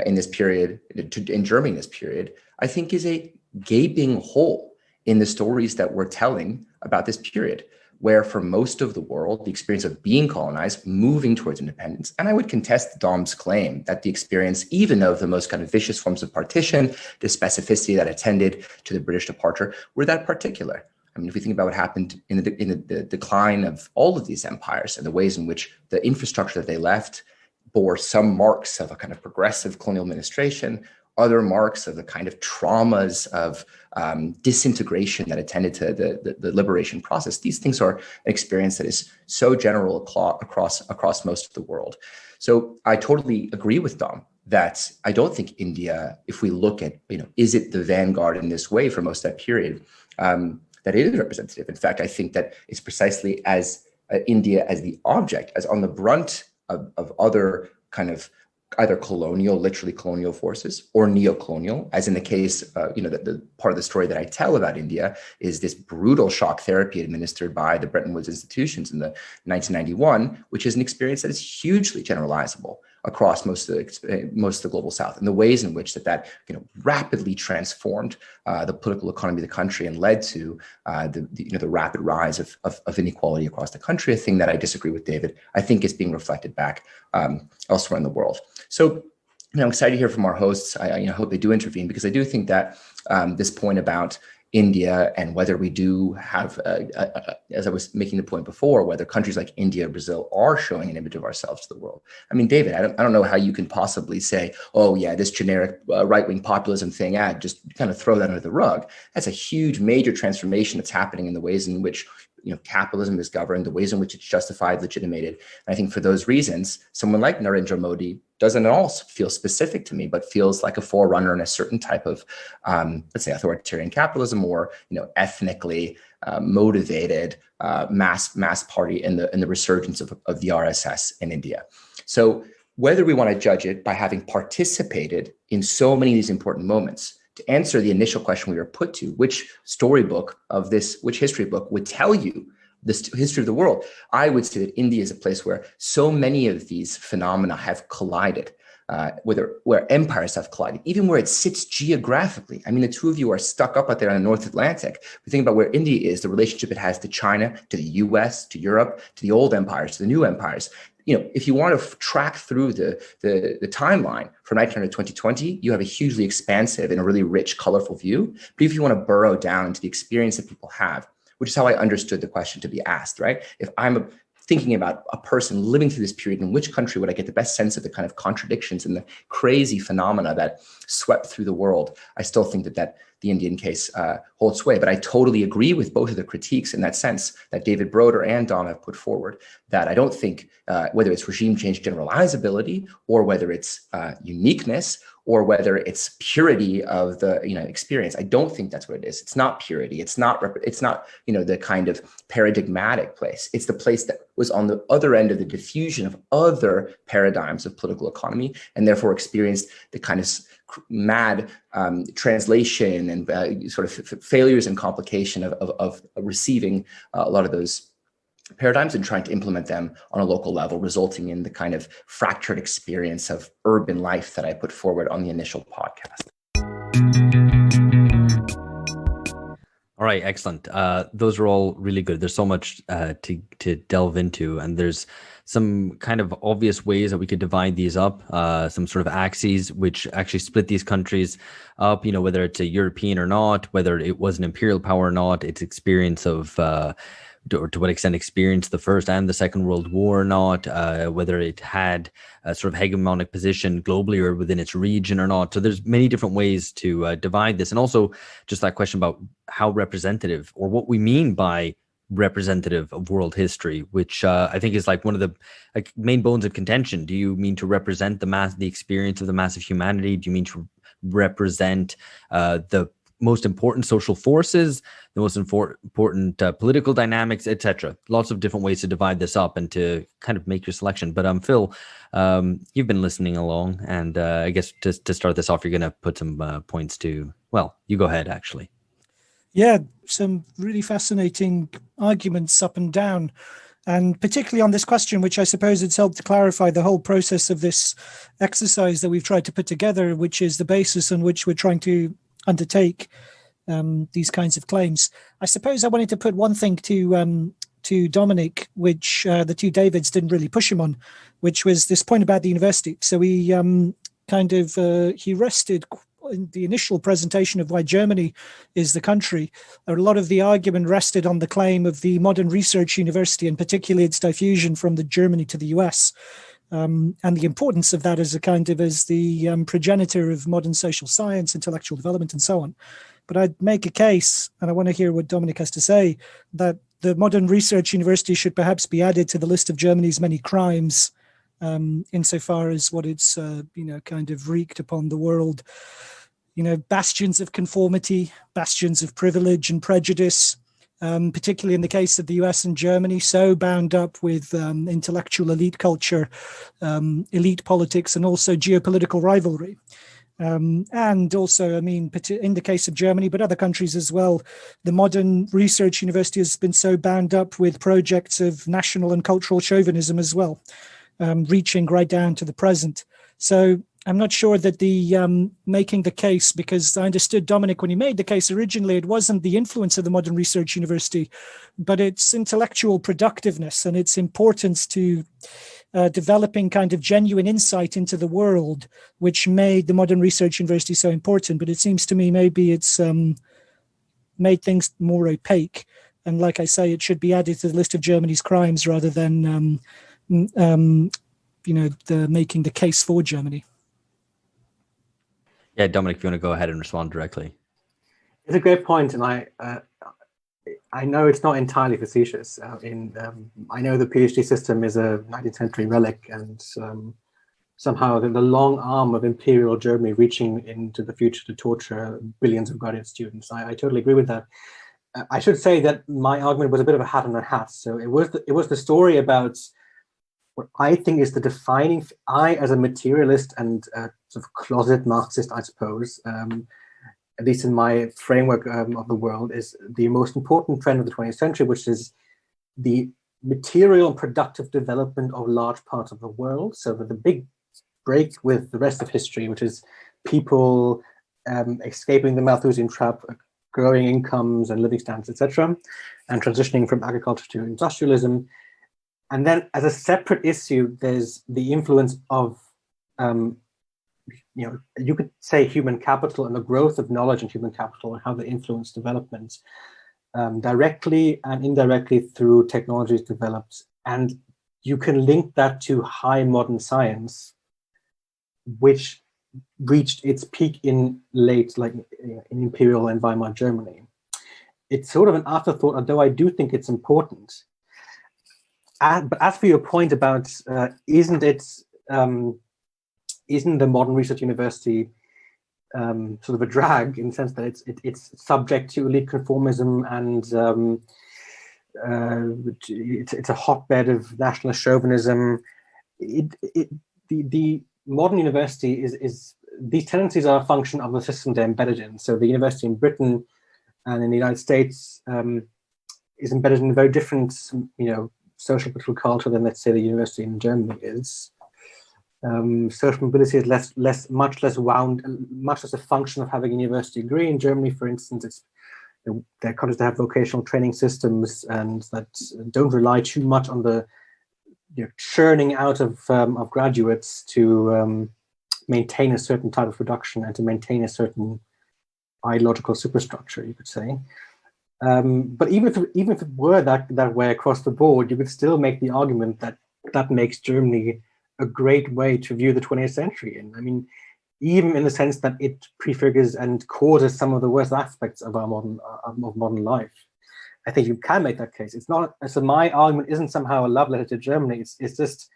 Speaker 4: in this period, in Germany in this period, I think is a gaping hole in the stories that we're telling about this period, where for most of the world, the experience of being colonized, moving towards independence, and I would contest Dom's claim that the experience, even of the most kind of vicious forms of partition, the specificity that attended to the British departure, were that particular. If we think about what happened in the decline of all of these empires and the ways in which the infrastructure that they left bore some marks of a kind of progressive colonial administration, other marks of the kind of traumas of disintegration that attended to the liberation process. These things are an experience that is so general across most of the world. So I totally agree with Dom that I don't think India, if we look at, is it the vanguard in this way for most of that period, that it is representative. In fact, I think that it's precisely as India as the object, as on the brunt of other kind of either colonial, literally colonial forces, or neo-colonial, as in the case, the part of the story that I tell about India is this brutal shock therapy administered by the Bretton Woods institutions in the 1991, which is an experience that is hugely generalizable across most of the global South, and the ways in which that rapidly transformed the political economy of the country and led to the rapid rise of inequality across the country. A thing that I disagree with David. I think is being reflected back elsewhere in the world. So, I'm excited to hear from our hosts. I hope they do intervene, because I do think that this point about India and whether we do have, as I was making the point before, whether countries like India, Brazil are showing an image of ourselves to the world. I mean, David, I don't know how you can possibly say, oh yeah, this generic right-wing populism thing, just kind of throw that under the rug. That's a huge, major transformation that's happening in the ways in which capitalism is governed, the ways in which it's justified, legitimated. And I think for those reasons, someone like Narendra Modi doesn't at all feel specific to me, but feels like a forerunner in a certain type of, let's say, authoritarian capitalism, or ethnically motivated mass party in the resurgence of the RSS in India. So whether we want to judge it by having participated in so many of these important moments, to answer the initial question we were put to, which history book would tell you the history of the world, I would say that India is a place where so many of these phenomena have collided, where empires have collided, even where it sits geographically. I mean, the two of you are stuck up out there in the North Atlantic. We think about where India is, the relationship it has to China, to the US, to Europe, to the old empires, to the new empires. If you want to track through the timeline from 1900 to 2020, you have a hugely expansive and a really rich, colorful view. But if you want to burrow down into the experience that people have, which is how I understood the question to be asked, right? If I'm thinking about a person living through this period, in which country would I get the best sense of the kind of contradictions and the crazy phenomena that swept through the world, I still think that the Indian case holds sway. But I totally agree with both of the critiques in that sense that David Broder and Dom have put forward, that I don't think whether it's regime change generalizability, or whether it's uniqueness, or whether it's purity of the experience, I don't think that's what it is. It's not purity. It's not the kind of paradigmatic place. It's the place that was on the other end of the diffusion of other paradigms of political economy, and therefore experienced the kind of mad translation and sort of failures and complication of receiving a lot of those paradigms and trying to implement them on a local level, resulting in the kind of fractured experience of urban life that I put forward on the initial podcast.
Speaker 1: All right, excellent. Those are all really good. There's so much to delve into, and there's some kind of obvious ways that we could divide these up, some sort of axes which actually split these countries up, whether it's a European or not, whether it was an imperial power or not, its experience of or to what extent experienced the First and the Second World War or not, whether it had a sort of hegemonic position globally or within its region or not. So there's many different ways to divide this. And also just that question about how representative, or what we mean by representative of world history, which I think is like one of the main bones of contention. Do you mean to represent the experience of the mass of humanity? Do you mean to represent the most important social forces, the most important political dynamics, etc.? Lots of different ways to divide this up and to kind of make your selection. But Phil, you've been listening along, and I guess to start this off, you're going to put some points to, well, you go ahead, actually.
Speaker 2: Yeah, some really fascinating arguments up and down, and particularly on this question, which I suppose it's helped to clarify the whole process of this exercise that we've tried to put together, which is the basis on which we're trying to undertake these kinds of claims. I suppose I wanted to put one thing to Dominik, which the two Davids didn't really push him on, which was this point about the university. So he he rested in the initial presentation of why Germany is the country. A lot of the argument rested on the claim of the modern research university, and particularly its diffusion from the Germany to the US. And the importance of that as the progenitor of modern social science, intellectual development, and so on. But I'd make a case, and I want to hear what Dominik has to say, that the modern research university should perhaps be added to the list of Germany's many crimes, insofar as what it's kind of wreaked upon the world. Bastions of conformity, bastions of privilege and prejudice, particularly in the case of the US and Germany, so bound up with intellectual elite culture, elite politics, and also geopolitical rivalry. And also, I mean, in the case of Germany, but other countries as well, the modern research university has been so bound up with projects of national and cultural chauvinism as well, reaching right down to the present. So I'm not sure that the making the case, because I understood Dominik when he made the case originally, it wasn't the influence of the modern research university, but its intellectual productiveness and its importance to developing kind of genuine insight into the world, which made the modern research university so important. But it seems to me maybe it's made things more opaque. And like I say, it should be added to the list of Germany's crimes rather than, the making the case for Germany.
Speaker 1: Yeah, Dominik, if you want to go ahead and respond directly.
Speaker 6: It's a great point, and I know it's not entirely facetious. I know the PhD system is a 19th century relic, and somehow the long arm of imperial Germany reaching into the future to torture billions of graduate students. I totally agree with that. I should say that my argument was a bit of a hat on a hat. So it was the story about what I think is the defining. I, as a materialist and sort of closet Marxist, I suppose, at least in my framework of the world, is the most important trend of the 20th century, which is the material and productive development of large parts of the world. So that the big break with the rest of history, which is people escaping the Malthusian trap, growing incomes and living standards, etc., and transitioning from agriculture to industrialism. And then as a separate issue, there's the influence of you could say human capital and the growth of knowledge and human capital and how they influence development directly and indirectly through technologies developed. And you can link that to high modern science, which reached its peak in in Imperial and Weimar Germany. It's sort of an afterthought, although I do think it's important. But as for your point about isn't the modern research university sort of a drag in the sense that it's subject to elite conformism and it's a hotbed of nationalist chauvinism. The modern university is these tendencies are a function of the system they're embedded in. So the university in Britain and in the United States is embedded in a very different, social political culture than, let's say, the university in Germany is. Social mobility is much less a function of having a university degree. In Germany, for instance, it's they're colleges that have vocational training systems and that don't rely too much on the churning out of graduates to maintain a certain type of production and to maintain a certain ideological superstructure, you could say. But even if it were that way across the board, you could still make the argument that makes Germany a great way to view the 20th century. And I mean, even in the sense that it prefigures and causes some of the worst aspects of our modern life. I think you can make that case. It's not, so my argument isn't somehow a love letter to Germany. It's just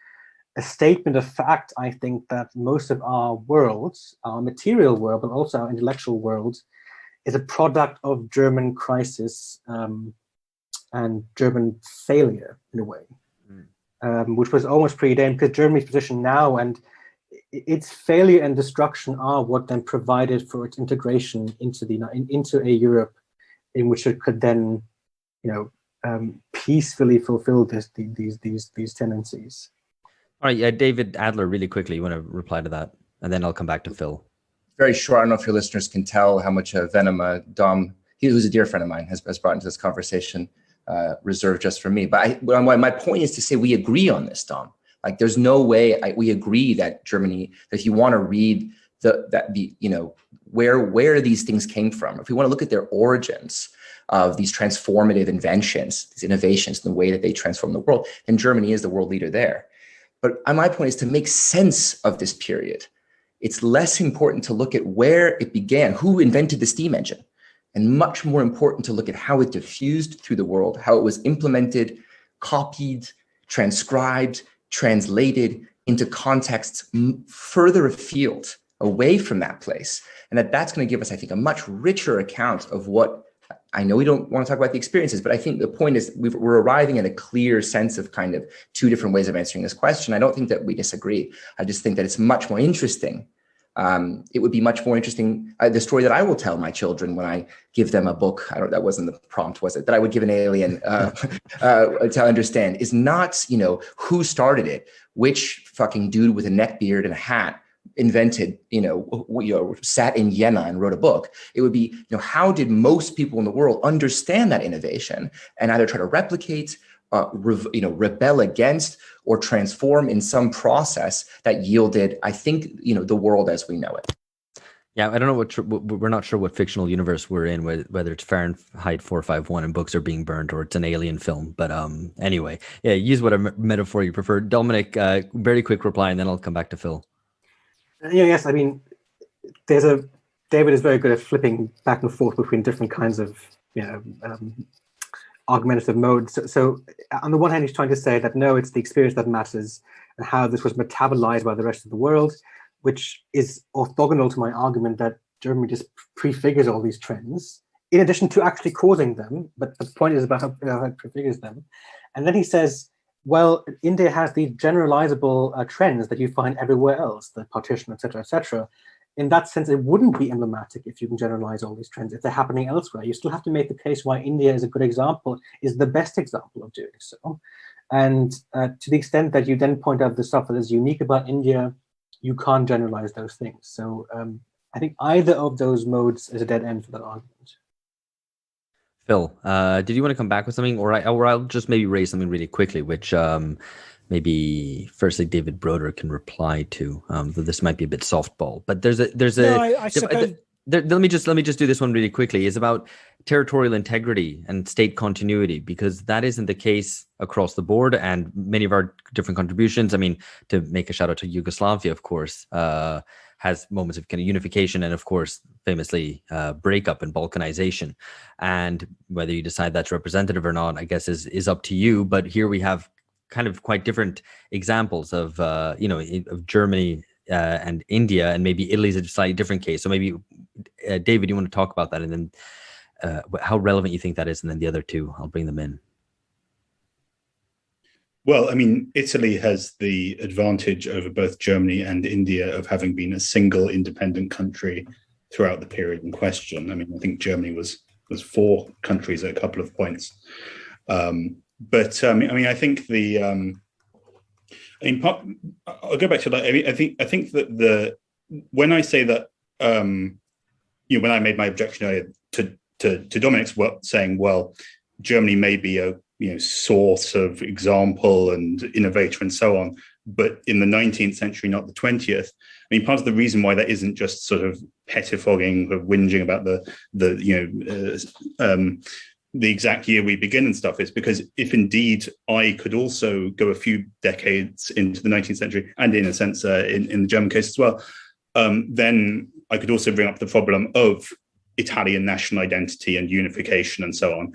Speaker 6: a statement of fact, I think, that most of our world, our material world, but also our intellectual world, is a product of German crisis and German failure in a way, which was almost preordained because Germany's position now and its failure and destruction are what then provided for its integration into a Europe in which it could then, peacefully fulfill these tendencies.
Speaker 1: All right, yeah, David Adler, really quickly, you want to reply to that, and then I'll come back to Phil.
Speaker 4: Very short. I don't know if your listeners can tell how much venom Dom, who's a dear friend of mine, has brought into this conversation, reserved just for me. But my point is to say we agree on this, Dom. Like, there's no way we agree that Germany, that if you want to read where these things came from, if we want to look at their origins of these transformative inventions, these innovations, and the way that they transform the world, then Germany is the world leader there. But my point is to make sense of this period. It's less important to look at where it began, who invented the steam engine, and much more important to look at how it diffused through the world, how it was implemented, copied, transcribed, translated into contexts further afield, away from that place. And that's going to give us, I think, a much richer account of what I know we don't want to talk about the experiences, but I think the point is we're arriving at a clear sense of kind of two different ways of answering this question. I don't think that we disagree. I just think that it's much more interesting. It would be much more interesting. The story that I will tell my children when I give them a book, that wasn't the prompt, was it? That I would give an alien to understand is not, who started it, which fucking dude with a neck beard and a hat invented, sat in Vienna and wrote a book. It would be, how did most people in the world understand that innovation and either try to replicate, rebel against, or transform in some process that yielded, I think, the world as we know it.
Speaker 1: Yeah, I don't know we're not sure what fictional universe we're in, whether it's Fahrenheit 451 and books are being burned or it's an alien film. But anyway, yeah, use whatever metaphor you prefer. Dominik, very quick reply, and then I'll come back to Phil.
Speaker 6: Yes, I mean, David is very good at flipping back and forth between different kinds of, argumentative modes. So on the one hand, he's trying to say that no, it's the experience that matters and how this was metabolized by the rest of the world, which is orthogonal to my argument that Germany just prefigures all these trends, in addition to actually causing them. But the point is about how it prefigures them. And then he says, well, India has these generalizable trends that you find everywhere else, the partition, et cetera, In that sense, it wouldn't be emblematic if you can generalize all these trends. If they're happening elsewhere, you still have to make the case why India is a good example, is the best example of doing so. And to the extent that you then point out the stuff that is unique about India, you can't generalize those things. So I think either of those modes is a dead end for that argument.
Speaker 1: Phil, did you want to come back with something, or I'll just maybe raise something really quickly, which maybe firstly David Broder can reply to. Though this might be a bit softball, but there's a.
Speaker 2: No, I suppose.
Speaker 1: Let me just do this one really quickly. Is about territorial integrity and state continuity, because that isn't the case across the board, and many of our different contributions. I mean, to make a shout out to Yugoslavia, of course, has moments of kind of unification and, of course, famously breakup and balkanization. And whether you decide that's representative or not, I guess is up to you. But here we have kind of quite different examples of of Germany and India, and maybe Italy's a slightly different case. So maybe David, you want to talk about that, and then how relevant you think that is, and then the other two, I'll bring them in.
Speaker 3: Well, I mean, Italy has the advantage over both Germany and India of having been a single independent country throughout the period in question. I mean, I think Germany was 4 countries at a couple of points. But I think I'll go back to that. I mean, I think that when I say that, when I made my objection earlier to Dominik's saying, well, Germany may be a source of example and innovator and so on, but in the 19th century, not the 20th. I mean, part of the reason why that isn't just sort of pettifogging or whinging about the exact year we begin and stuff is because if indeed I could also go a few decades into the 19th century, and in a sense in the German case as well, then I could also bring up the problem of Italian national identity and unification and so on.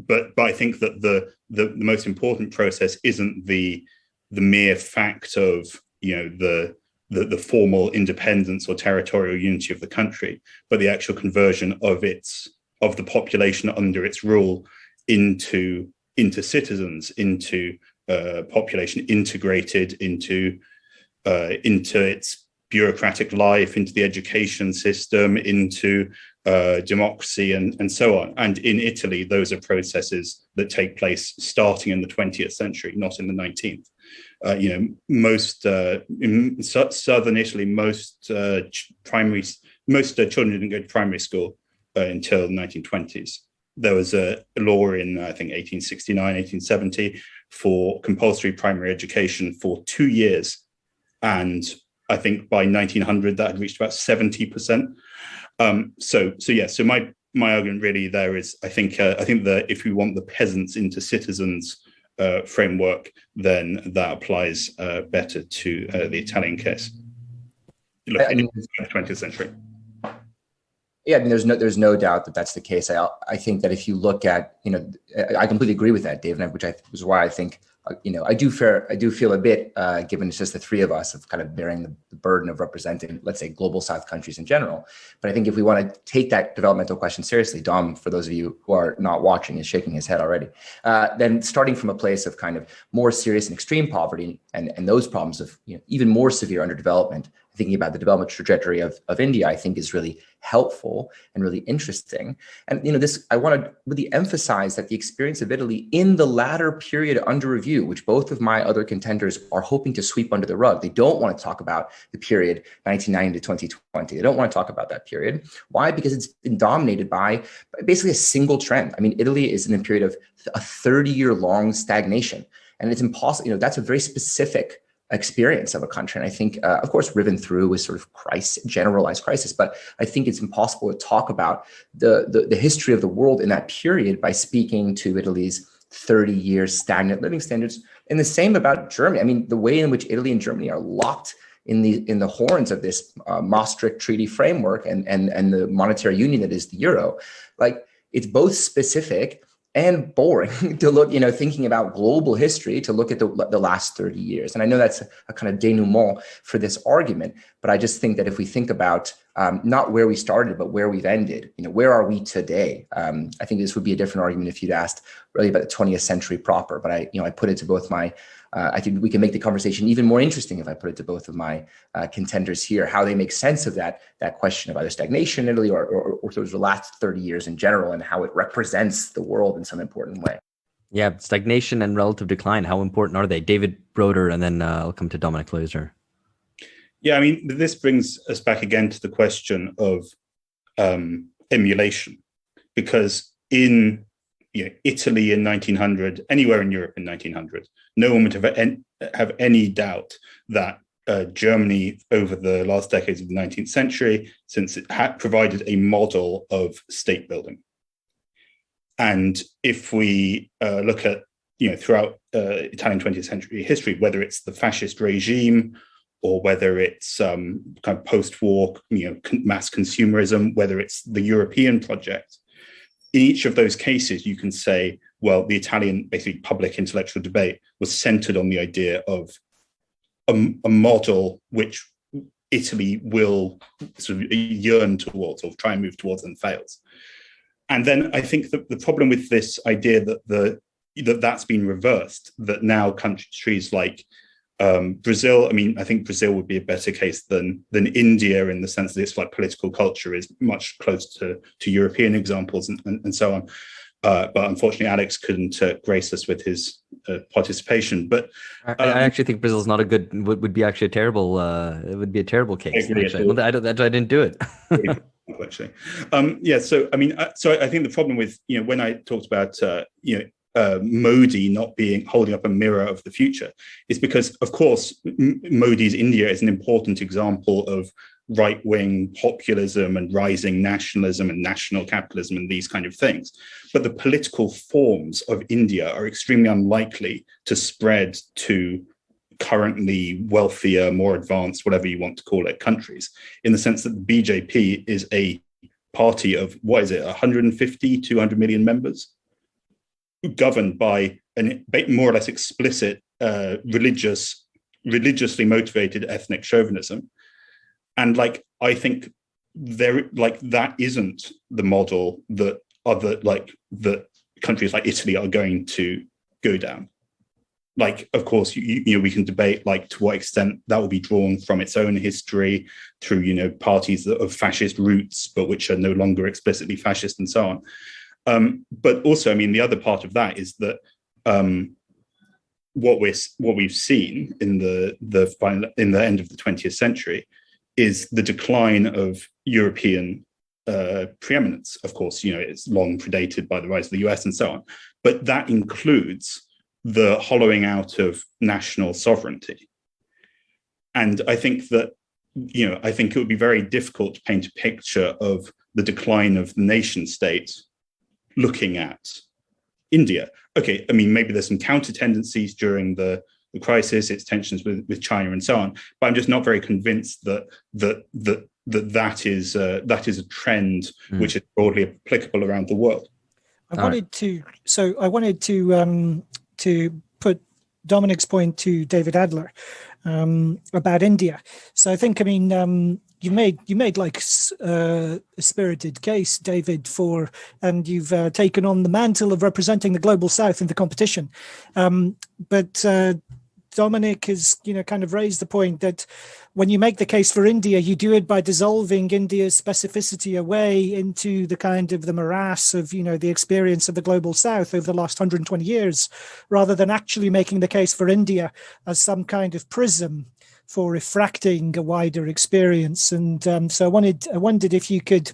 Speaker 3: But I think that the most important process isn't the mere fact of the formal independence or territorial unity of the country, but the actual conversion of the population under its rule into citizens, into population integrated into its bureaucratic life, into the education system, into democracy and so on. And in Italy, those are processes that take place starting in the 20th century, not in the 19th. In southern Italy, most children didn't go to primary school until the 1920s. There was a law in, I think, 1869, 1870 for compulsory primary education for 2 years. And I think by 1900, that had reached about 70%. So my argument really there is, I think that if we want the peasants into citizens framework, then that applies better to the Italian case. Look, in the 20th century.
Speaker 4: Yeah, I mean, there's no doubt that that's the case. I think that if you look at, I completely agree with that, David, which was why I think I do feel a bit, given it's just the three of us, of kind of bearing the burden of representing, let's say, global South countries in general. But I think if we want to take that developmental question seriously, Dom, for those of you who are not watching, is shaking his head already, then starting from a place of kind of more serious and extreme poverty and those problems of even more severe underdevelopment, thinking about the development trajectory of India, I think is really helpful and really interesting. And I want to really emphasize that the experience of Italy in the latter period under review, which both of my other contenders are hoping to sweep under the rug. They don't want to talk about the period 1990 to 2020. They don't want to talk about that period. Why? Because it's been dominated by basically a single trend. I mean, Italy is in a period of a 30-year-long stagnation, and it's impossible. That's a very specific experience of a country. And I think, of course, riven through with sort of generalized crisis, but I think it's impossible to talk about the history of the world in that period by speaking to Italy's 30-year stagnant living standards. And the same about Germany. I mean, the way in which Italy and Germany are locked in the horns of this Maastricht Treaty framework and the monetary union that is the euro, like it's both specific and boring to look, thinking about global history, to look at the last 30 years. And I know that's a kind of denouement for this argument, but I just think that if we think about not where we started, but where we've ended, where are we today? I think this would be a different argument if you'd asked really about the 20th century proper, but I put it to both my, I think we can make the conversation even more interesting if I put it to both of my contenders here, how they make sense of that question of either stagnation in Italy or sort of the last 30 years in general, and how it represents the world in some important way.
Speaker 1: Yeah, stagnation and relative decline, how important are they? David Broder, and then I'll come to Dominik Leusder.
Speaker 3: Yeah, I mean, this brings us back again to the question of emulation, because in Italy in 1900, anywhere in Europe in 1900, no one would have any doubt that Germany over the last decades of the 19th century, since it had provided a model of state building. And if we look at, throughout Italian 20th century history, whether it's the fascist regime or whether it's kind of post-war, mass consumerism, whether it's the European project, in each of those cases, you can say, well, the Italian basically public intellectual debate was centered on the idea of a model which Italy will sort of yearn towards or try and move towards and fails. And then I think that the problem with this idea that that's been reversed, that now countries like Brazil, I mean, I think Brazil would be a better case than India in the sense that its like political culture is much closer to European examples and so on. But unfortunately, Alex couldn't grace us with his participation. But
Speaker 1: I actually think Brazil's not a good. Would be actually a terrible. It would be a terrible case. Actually. Well, I didn't do it.
Speaker 3: Actually, yeah. So I mean, so I think the problem with when I talked about Modi not holding up a mirror of the future is because, of course, Modi's India is an important example of right-wing populism and rising nationalism and national capitalism and these kind of things. But the political forms of India are extremely unlikely to spread to currently wealthier, more advanced, whatever you want to call it, countries, in the sense that the BJP is a party of, 150, 200 million members, governed by a more or less explicit religiously motivated ethnic chauvinism. And I think that isn't the model that that countries like Italy are going to go down. Of course, we can debate to what extent that will be drawn from its own history through parties that of fascist roots, but which are no longer explicitly fascist and so on. But also, I mean, the other part of that is that what we've seen in the end of the 20th century is the decline of European preeminence. Of course, it's long predated by the rise of the US and so on, but that includes the hollowing out of national sovereignty. And I think that, I think it would be very difficult to paint a picture of the decline of the nation state looking at India. Okay, I mean, maybe there's some counter tendencies during the crisis, its tensions with China and so on, but I'm just not very convinced that is a trend which is broadly applicable around the world.
Speaker 2: I wanted to put Dominik's point to David Adler about India. So I think, you made like a spirited case, David, and you've taken on the mantle of representing the global South in the competition. But Dominik has, kind of raised the point that when you make the case for India, you do it by dissolving India's specificity away into the kind of the morass of, the experience of the global South over the last 120 years, rather than actually making the case for India as some kind of prism for refracting a wider experience. And so I wondered if you could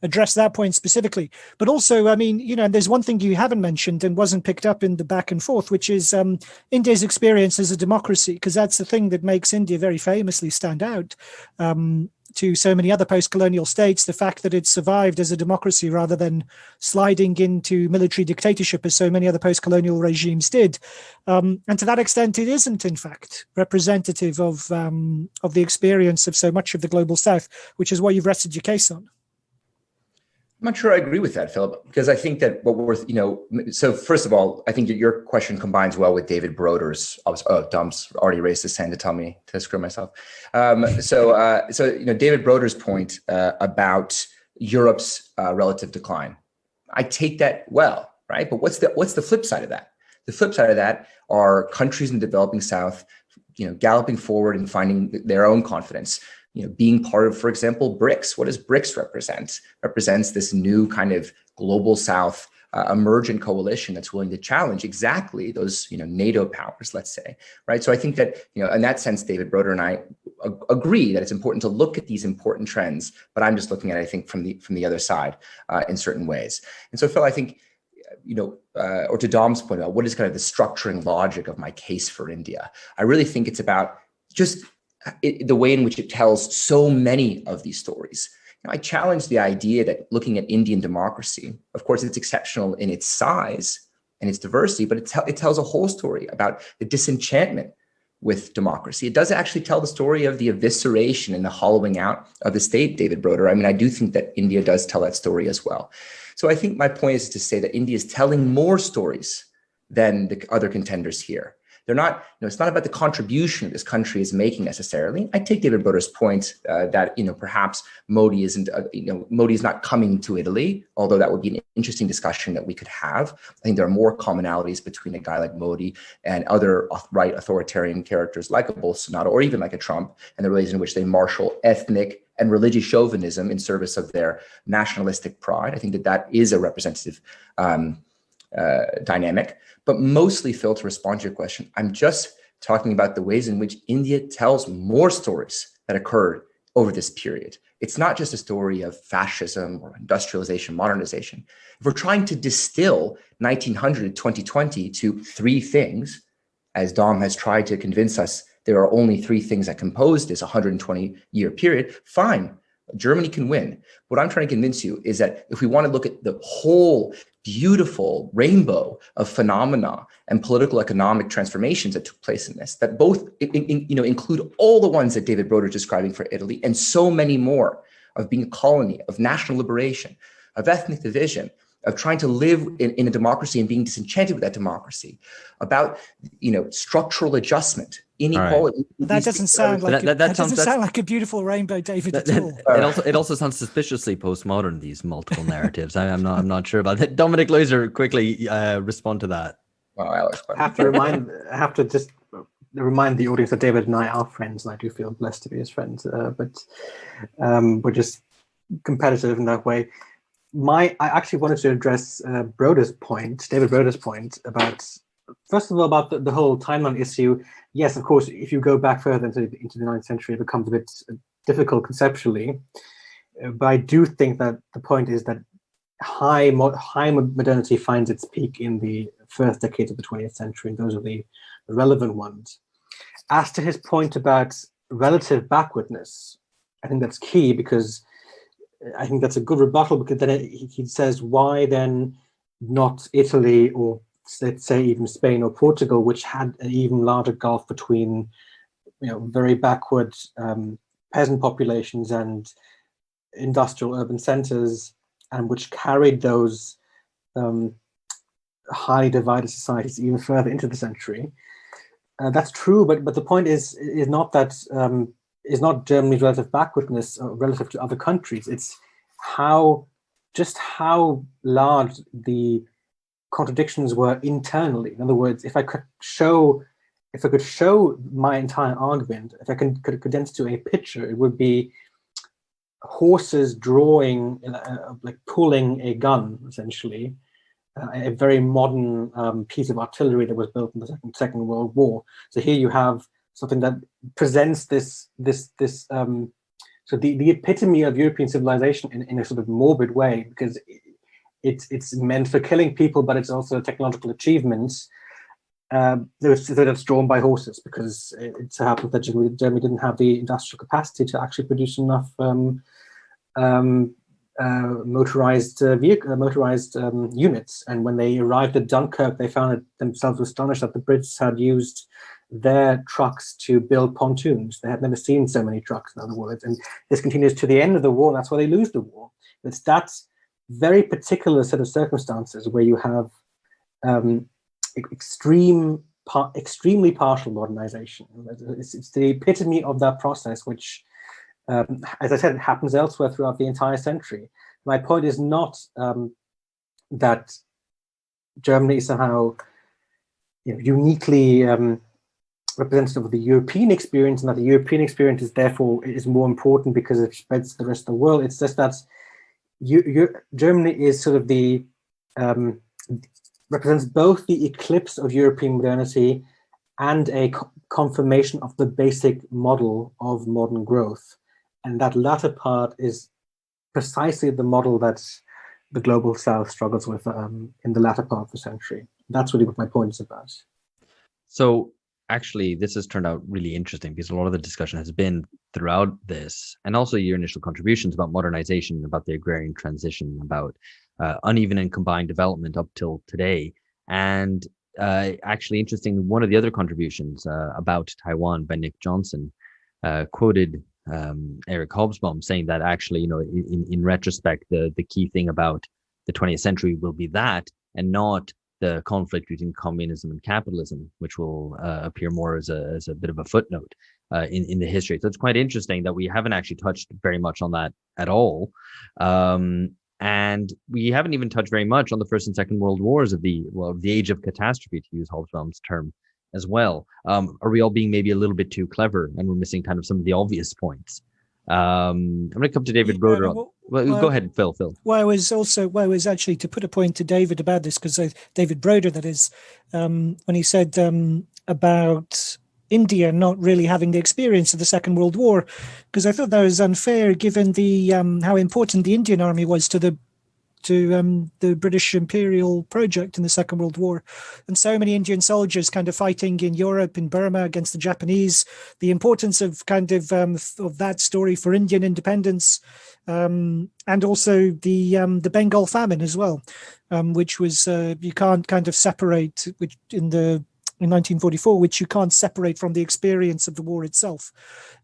Speaker 2: address that point specifically. But also, there's one thing you haven't mentioned and wasn't picked up in the back and forth, which is India's experience as a democracy, because that's the thing that makes India very famously stand out to so many other post-colonial states, the fact that it survived as a democracy rather than sliding into military dictatorship as so many other post-colonial regimes did. And to that extent, it isn't, in fact, representative of the experience of so much of the global South, which is what you've rested your case on.
Speaker 4: I'm not sure I agree with that, Philip, because I think that so first of all, I think that your question combines well with David Broder's. Dom's already raised his hand to tell me to screw myself. David Broder's point about Europe's relative decline. I take that well, right? But what's the flip side of that? The flip side of that are countries in the developing South, galloping forward and finding their own confidence. Being part of, for example, BRICS. What does BRICS represent? Represents this new kind of global South emergent coalition that's willing to challenge exactly those, NATO powers, let's say, right? So I think that, in that sense, David Broder and I agree that it's important to look at these important trends, but I'm just looking at it, I think, from the other side in certain ways. And so, Phil, I think, or to Dom's point about what is kind of the structuring logic of my case for India, I really think it's about just the way in which it tells so many of these stories. I challenge the idea that looking at Indian democracy, of course, it's exceptional in its size and its diversity, but it tells a whole story about the disenchantment with democracy. It does actually tell the story of the evisceration and the hollowing out of the state, David Broder. I do think that India does tell that story as well. So I think my point is to say that India is telling more stories than the other contenders here. They're not, it's not about the contribution this country is making necessarily. I take David Broder's point that, perhaps Modi isn't, Modi is not coming to Italy, although that would be an interesting discussion that we could have. I think there are more commonalities between a guy like Modi and other right authoritarian characters like a Bolsonaro or even like a Trump, and the ways in which they marshal ethnic and religious chauvinism in service of their nationalistic pride. I think that is a representative dynamic. But mostly, Phil, to respond to your question, I'm just talking about the ways in which India tells more stories that occurred over this period. It's not just a story of fascism or industrialization, modernization. If we're trying to distill 1900 to 2020 to three things, as Dom has tried to convince us, there are only three things that compose this 120-year period, fine. Germany can win. What I'm trying to convince you is that if we want to look at the whole beautiful rainbow of phenomena and political economic transformations that took place in this, that both include all the ones that David Broder is describing for Italy and so many more, of being a colony, of national liberation, of ethnic division, of trying to live in a democracy and being disenchanted with that democracy, about structural adjustment, inequality.
Speaker 2: Right. That doesn't sound like doesn't sound like a beautiful rainbow, David, at all.
Speaker 1: It also sounds suspiciously postmodern, these multiple narratives. I'm not sure about that. Dominik Leusder, quickly respond to that.
Speaker 6: Well, Alex, I have to just remind the audience that David and I are friends, and I do feel blessed to be his friends. But we're just competitive in that way. I actually wanted to address David Broder's point about, first of all, about the whole timeline issue. Yes, of course, if you go back further into the 9th century, it becomes a bit difficult conceptually. But I do think that the point is that high modernity finds its peak in the first decades of the 20th century, and those are the relevant ones. As to his point about relative backwardness, I think that's key, because I think that's a good rebuttal, because then he says, why then not Italy, or let's say even Spain or Portugal, which had an even larger gulf between very backward peasant populations and industrial urban centers, and which carried those highly divided societies even further into the century. That's true, but the point is not that is not Germany's relative backwardness relative to other countries. It's how large the contradictions were internally. In other words, if I could show my entire argument, if I could condense to a picture, it would be horses drawing, like pulling a gun, essentially, a very modern piece of artillery that was built in the Second World War. So here you have something that presents so the epitome of European civilization in a sort of morbid way, because it's meant for killing people, but it's also a technological achievement that's drawn by horses, because it so happens that Germany didn't have the industrial capacity to actually produce enough motorized units. And when they arrived at Dunkirk, they found themselves astonished that the Brits had used their trucks to build pontoons. They had never seen so many trucks, in other words. And this continues to the end of the war. That's why they lose the war. It's that very particular set of circumstances where you have extremely partial modernization. It's the epitome of that process, which, as I said, happens elsewhere throughout the entire century. My point is not that Germany is somehow uniquely representative of the European experience, and that the European experience is therefore more important because it spreads to the rest of the world. It's just that Germany is sort of the represents both the eclipse of European modernity and a confirmation of the basic model of modern growth. And that latter part is precisely the model that the global South struggles with in the latter part of the century. That's really what my point is about.
Speaker 1: So actually, this has turned out really interesting, because a lot of the discussion has been throughout this, and also your initial contributions about modernization, about the agrarian transition, about uneven and combined development up till today. And actually interesting, one of the other contributions about Taiwan by Nick Johnson quoted Eric Hobsbawm saying that actually, in retrospect, the key thing about the 20th century will be that, and not the conflict between communism and capitalism, which will appear more as a bit of a footnote in the history. So it's quite interesting that we haven't actually touched very much on that at all. And we haven't even touched very much on the First and Second World Wars of the age of catastrophe, to use Hobsbawm's term as well. Are we all being maybe a little bit too clever, and we're missing kind of some of the obvious points? I'm going to come to David Broder. Go ahead, Phil.
Speaker 2: Well, I was actually to put a point to David about this, because David Broder, that is, when he said about India not really having the experience of the Second World War, because I thought that was unfair, given the how important the Indian Army was to the British imperial project in the Second World War, and so many Indian soldiers kind of fighting in Europe, in Burma, against the Japanese. The importance of kind of that story for Indian independence, and also the Bengal Famine as well, which was you can't kind of separate, which in 1944, which you can't separate from the experience of the war itself.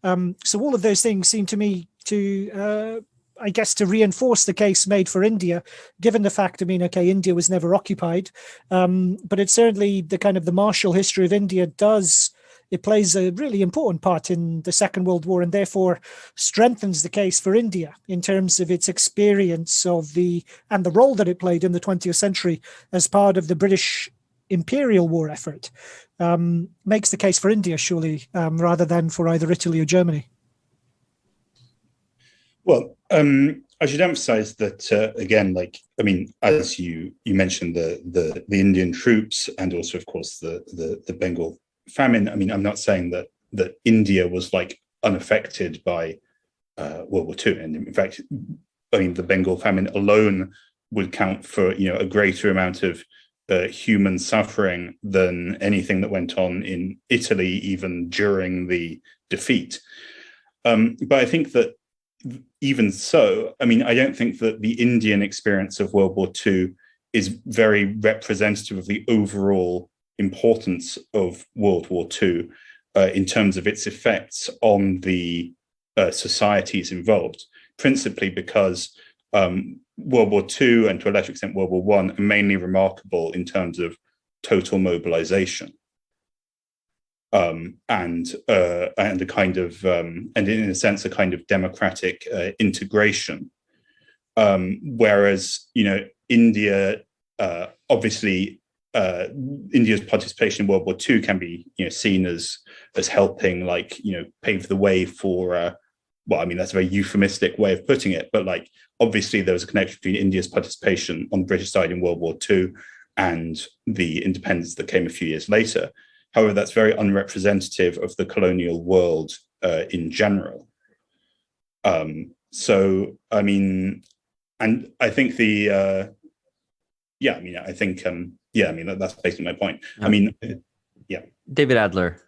Speaker 2: So all of those things seem to me to I guess to reinforce the case made for India, given the fact, India was never occupied, but it's certainly the kind of the martial history of India it plays a really important part in the Second World War, and therefore strengthens the case for India in terms of its experience and the role that it played in the 20th century as part of the British imperial war effort. Makes the case for India, surely, rather than for either Italy or Germany.
Speaker 3: Well, I should emphasize that again, as you mentioned, the Indian troops, and also, of course, the Bengal famine. I'm not saying that India was unaffected by World War II, and in fact, the Bengal famine alone would count for a greater amount of human suffering than anything that went on in Italy, even during the defeat. But I think that even so, I don't think that the Indian experience of World War II is very representative of the overall importance of World War II in terms of its effects on the societies involved, principally because World War II, and to a lesser extent World War I, are mainly remarkable in terms of total mobilization. and a kind of and in a sense a kind of democratic integration. Whereas India obviously India's participation in World War II can be seen as helping pave the way for well, I mean, that's a very euphemistic way of putting it, but obviously there was a connection between India's participation on the British side in World War II and the independence that came a few years later. However, that's very unrepresentative of the colonial world in general. So, I mean, and I think that's basically my point. I mean, yeah.
Speaker 1: David Adler.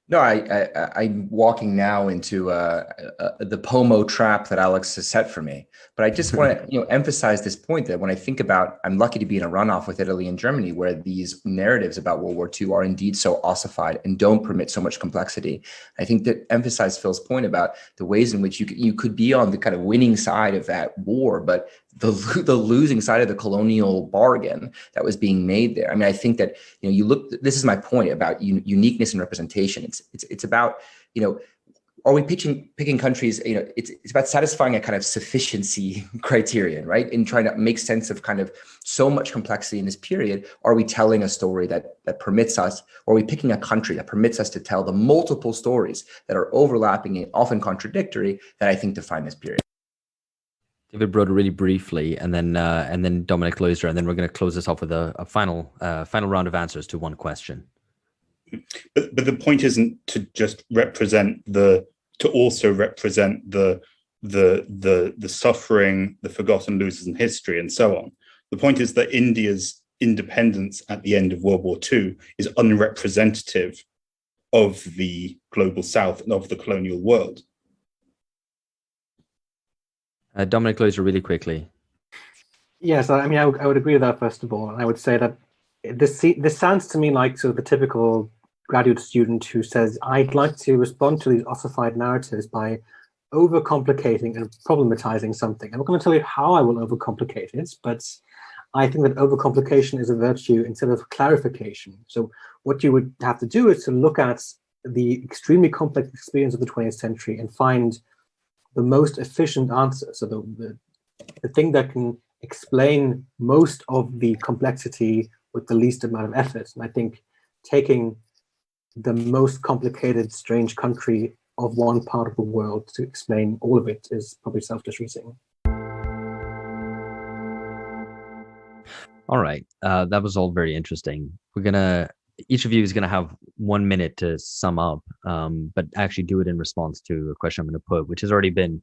Speaker 4: No, I'm walking now into the POMO trap that Alex has set for me. But I just want to emphasize this point that when I think about, I'm lucky to be in a runoff with Italy and Germany, where these narratives about World War II are indeed so ossified and don't permit so much complexity. I think that emphasize Phil's point about the ways in which you could be on the kind of winning side of that war, but the losing side of the colonial bargain that was being made there. I mean, I think that you look. This is my point about uniqueness and representation. It's about are we picking countries? It's about satisfying a kind of sufficiency criterion, right? In trying to make sense of kind of so much complexity in this period. Are we telling a story that permits us, or are we picking a country that permits us to tell the multiple stories that are overlapping and often contradictory that I think define this period?
Speaker 1: David Broder, really briefly, and then Dominik Leusder, and then we're going to close this off with a final round of answers to one question.
Speaker 3: But the point isn't to just also represent the suffering, the forgotten losers in history, and so on. The point is that India's independence at the end of World War II is unrepresentative of the global South and of the colonial world.
Speaker 1: Dominik Leusder, really quickly.
Speaker 6: Yes, I mean, I would agree with that, first of all. And I would say that this sounds to me like sort of the typical graduate student who says, I'd like to respond to these ossified narratives by overcomplicating and problematizing something. I'm not going to tell you how I will overcomplicate it, but I think that overcomplication is a virtue instead of clarification. So what you would have to do is to look at the extremely complex experience of the 20th century and find the most efficient answer. So the thing that can explain most of the complexity with the least amount of effort. And I think taking the most complicated, strange country of one part of the world to explain all of it is probably self-defeating.
Speaker 1: All right. That was all very interesting. Each of you is going to have 1 minute to sum up, but actually do it in response to a question I'm going to put, which has already been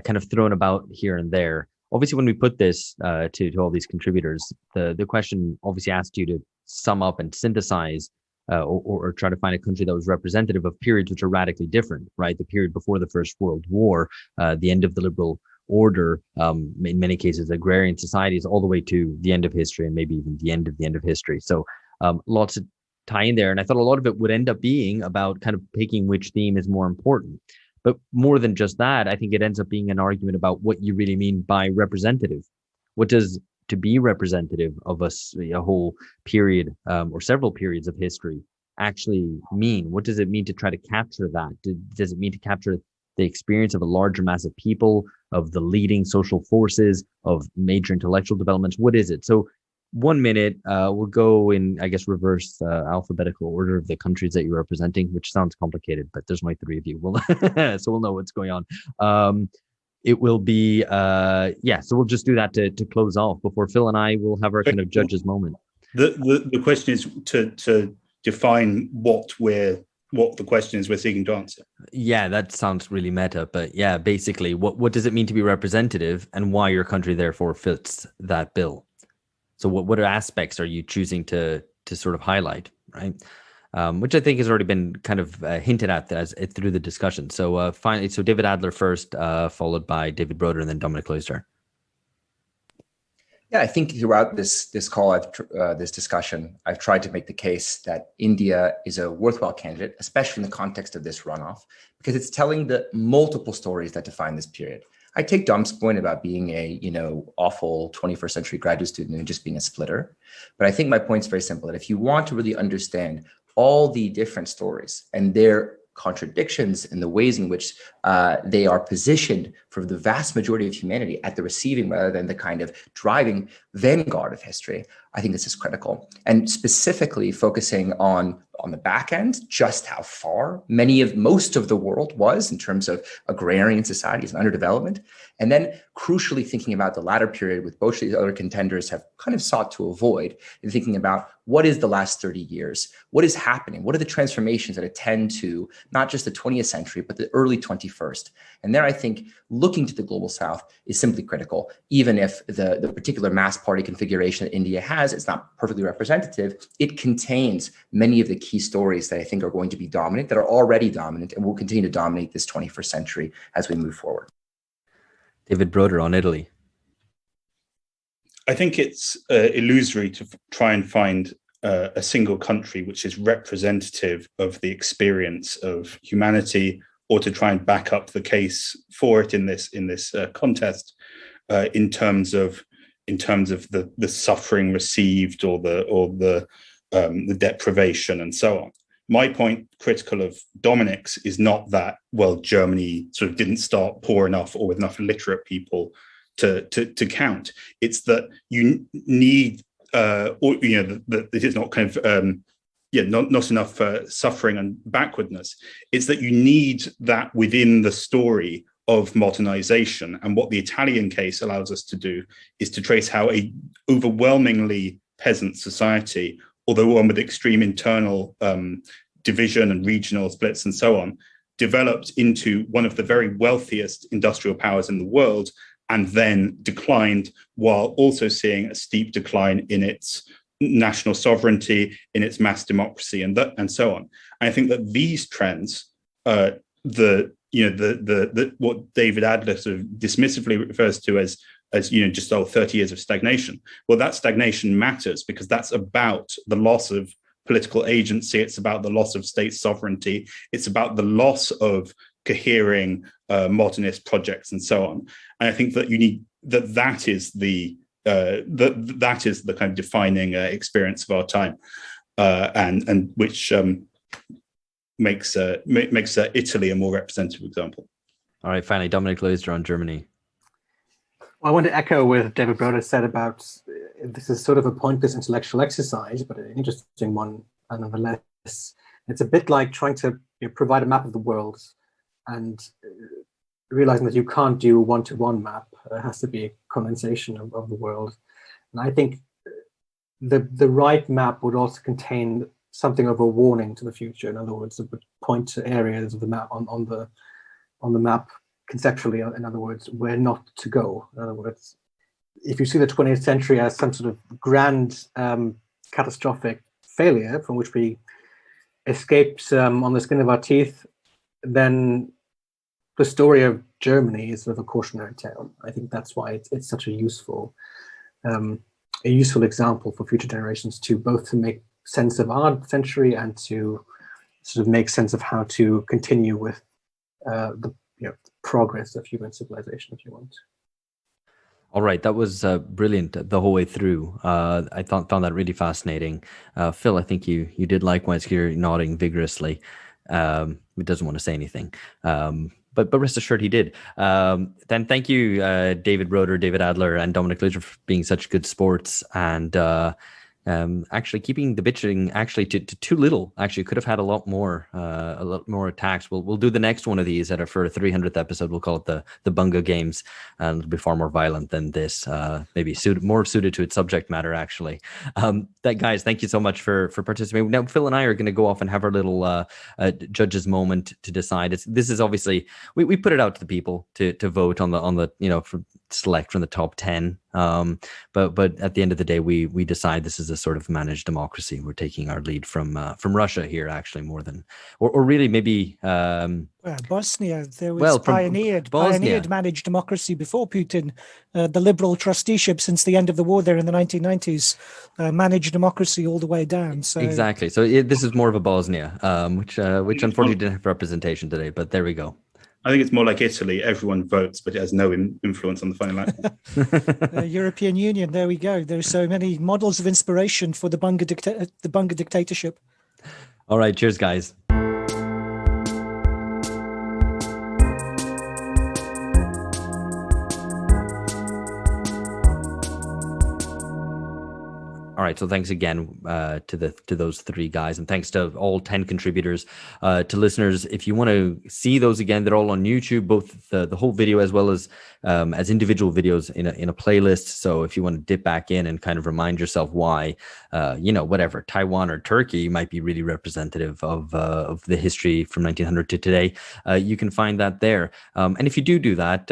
Speaker 1: kind of thrown about here and there. Obviously, when we put this to all these contributors, the question obviously asked you to sum up and synthesize or try to find a country that was representative of periods which are radically different, right? The period before the First World War, the end of the liberal order, in many cases, agrarian societies, all the way to the end of history and maybe even the end of history. So lots of tie in there. And I thought a lot of it would end up being about kind of picking which theme is more important. But more than just that, I think it ends up being an argument about what you really mean by representative. What does to be representative of a whole period or several periods of history actually mean? What does it mean to try to capture that? Does it mean to capture the experience of a larger mass of people, of the leading social forces, of major intellectual developments? What is it? So 1 minute, we'll go in, I guess, reverse alphabetical order of the countries that you're representing, which sounds complicated, but there's only 3 of you. So we'll know what's going on. It will be, so we'll just do that to close off before Phil and I will have our kind of judge's moment.
Speaker 3: The question is to define what the question is we're seeking to answer.
Speaker 1: Yeah, that sounds really meta, but yeah, basically, what does it mean to be representative and why your country therefore fits that bill? So what aspects are you choosing to sort of highlight, right? Which I think has already been kind of hinted at through the discussion. So finally, so David Adler first, followed by David Broder, and then Dominik Leusder.
Speaker 4: Yeah, I think throughout this call, this discussion, I've tried to make the case that India is a worthwhile candidate, especially in the context of this runoff, because it's telling the multiple stories that define this period. I take Dom's point about being a, awful 21st century graduate student and just being a splitter. But I think my point's very simple, that if you want to really understand all the different stories and their contradictions and the ways in which they are positioned for the vast majority of humanity at the receiving rather than the kind of driving vanguard of history, I think this is critical. And specifically focusing on the back end, just how far most of the world was in terms of agrarian societies and underdevelopment. And then crucially thinking about the latter period, with both these other contenders have kind of sought to avoid, and thinking about what is the last 30 years? What is happening? What are the transformations that attend to not just the 20th century, but the early 21st? And there, I think, looking to the global south is simply critical. Even if the particular mass party configuration that India has is not perfectly representative, it contains many of the key stories that I think are going to be dominant, that are already dominant, and will continue to dominate this 21st century as we move forward.
Speaker 1: David Broder on Italy.
Speaker 3: I think it's illusory to try and find a single country which is representative of the experience of humanity, or to try and back up the case for it in this contest, in terms of the suffering received or the deprivation and so on. My point, critical of Dominik's, is not that, well, Germany sort of didn't start poor enough or with enough illiterate people to count. It's that you need, that it is not kind of, not enough suffering and backwardness. It's that you need that within the story of modernization. And what the Italian case allows us to do is to trace how a overwhelmingly peasant society, although one with extreme internal division and regional splits and so on, developed into one of the very wealthiest industrial powers in the world, and then declined, while also seeing a steep decline in its national sovereignty, in its mass democracy, and so on. And I think that these trends, what David Adler sort of dismissively refers to as 30 years of stagnation. Well, that stagnation matters because that's about the loss of political agency. It's about the loss of state sovereignty. It's about the loss of cohering modernist projects and so on. And I think that you need that is the kind of defining experience of our time, and which makes Italy a more representative example.
Speaker 1: All right, finally, Dominik Leusder on Germany.
Speaker 6: Well, I want to echo what David Broder said about this is sort of a pointless intellectual exercise, but an interesting one nonetheless. It's a bit like trying to provide a map of the world and realizing that you can't do a one-to-one map. There has to be a condensation of the world. And I think the right map would also contain something of a warning to the future. In other words, it would point to areas of the map on the map conceptually, in other words, where not to go. In other words, if you see the 20th century as some sort of grand catastrophic failure from which we escaped on the skin of our teeth, then the story of Germany is sort of a cautionary tale. I think that's why it's such a useful example for future generations to make sense of our century and to sort of make sense of how to continue with the progress of human civilization, if you want.
Speaker 1: All right, that was brilliant the whole way through. I found that really fascinating. Phil, I think you did likewise here, nodding vigorously. He doesn't want to say anything. But rest assured he did. Then thank you, David Broder, David Adler, and Dominik Leusder for being such good sports and actually keeping the bitching actually to too little. Actually, could have had a lot more attacks. We'll do the next one of these for a 300th episode. We'll call it the Bunga Games, and it'll be far more violent than this. Maybe more suited to its subject matter. Actually, guys, thank you so much for participating. Now, Phil and I are going to go off and have our little judges moment to decide. This is obviously we put it out to the people to vote on the select from the top 10. But at the end of the day, we decide this is a sort of managed democracy. We're taking our lead from Russia here, actually, more than or really maybe
Speaker 2: Bosnia. There was pioneered managed democracy before Putin. The liberal trusteeship since the end of the war there in the 1990s, managed democracy all the way down. So
Speaker 1: exactly. So this is more of a Bosnia, which unfortunately didn't have representation today. But there we go.
Speaker 3: I think it's more like Italy. Everyone votes, but it has no influence on the final outcome.
Speaker 2: European Union. There we go. There's so many models of inspiration for the Bunga dictatorship.
Speaker 1: All right. Cheers, guys. All right, so thanks again to those three guys, and thanks to all 10 contributors. To listeners, if you want to see those again, they're all on YouTube, both the whole video as well as individual videos in a playlist. So if you want to dip back in and kind of remind yourself why, whatever, Taiwan or Turkey might be really representative of the history from 1900 to today, you can find that there. And if you do that,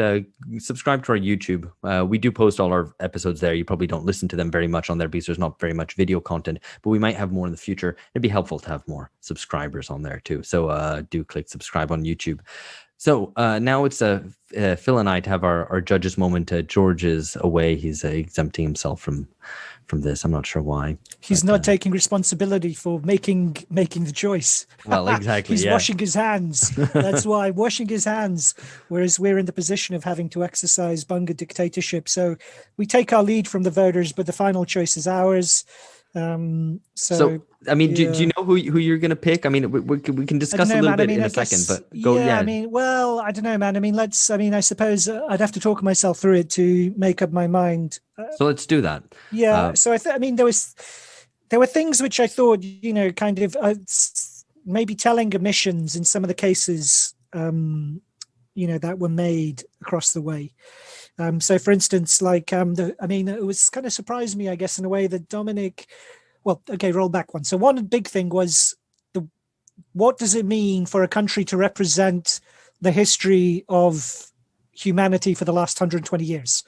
Speaker 1: subscribe to our YouTube. We do post all our episodes there. You probably don't listen to them very much on there because there's not very much video content, but we might have more in the future. It'd be helpful to have more subscribers on there too. So do click subscribe on YouTube. So now it's Phil and I to have our judges moment. George is away. He's exempting himself from this. I'm not sure why.
Speaker 2: He's not taking responsibility for making the choice.
Speaker 1: Well, exactly.
Speaker 2: He's washing his hands. That's why, washing his hands. Whereas we're in the position of having to exercise Bunga dictatorship. So we take our lead from the voters, but the final choice is ours. So
Speaker 1: I mean, do you know who you're going to pick? I mean, we can discuss a little bit in a second, but go. Yeah,
Speaker 2: I mean, well, I don't know, man. I mean, I suppose I'd have to talk myself through it to make up my mind.
Speaker 1: So let's do that.
Speaker 2: Yeah. So I mean, there were things which I thought, kind of maybe telling omissions in some of the cases, that were made across the way. So, for instance, like, it was kind of surprised me, I guess, in a way that Dominik. Well, okay, roll back one. So one big thing was what does it mean for a country to represent the history of humanity for the last 120 years?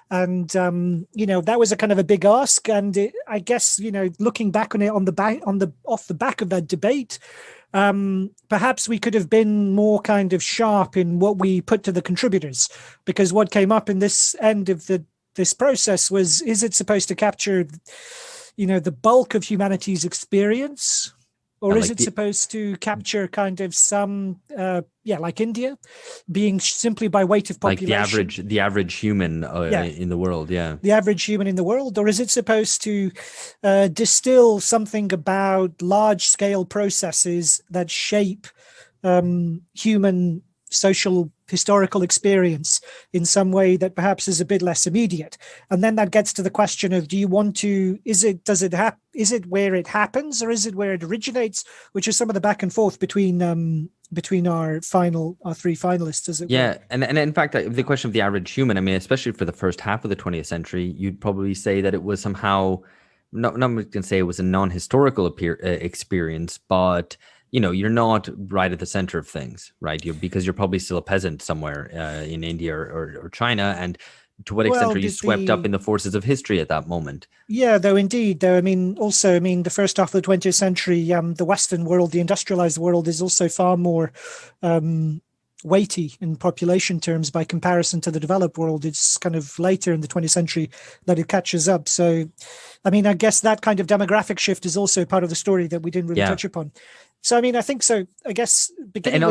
Speaker 2: And, that was a kind of a big ask. And I guess, looking back on it off the back of that debate, perhaps we could have been more kind of sharp in what we put to the contributors, because what came up in this end of this process was, is it supposed to capture, the bulk of humanity's experience, or is it supposed to capture kind of some, like India, being simply by weight of population,
Speaker 1: like the average human in the world,
Speaker 2: the average human in the world, or is it supposed to distill something about large scale processes that shape human social historical experience in some way that perhaps is a bit less immediate? And then that gets to the question of, do you want to, is it where it happens, or is it where it originates, which is some of the back and forth between our three finalists, as it were.
Speaker 1: And in fact, the question of the average human, I mean, especially for the first half of the 20th century, you'd probably say that it was somehow, not going to say it was a non-historical experience, but you're not right at the center of things, right? Because you're probably still a peasant somewhere in India or China. And to what extent are you swept up in the forces of history at that moment? Yeah,
Speaker 2: indeed. I mean, the first half of the 20th century, the Western world, the industrialized world, is also far more weighty in population terms by comparison to the developed world. It's kind of later in the 20th century that it catches up. So, I mean, I guess that kind of demographic shift is also part of the story that we didn't really touch upon. So, I mean, I think so. I guess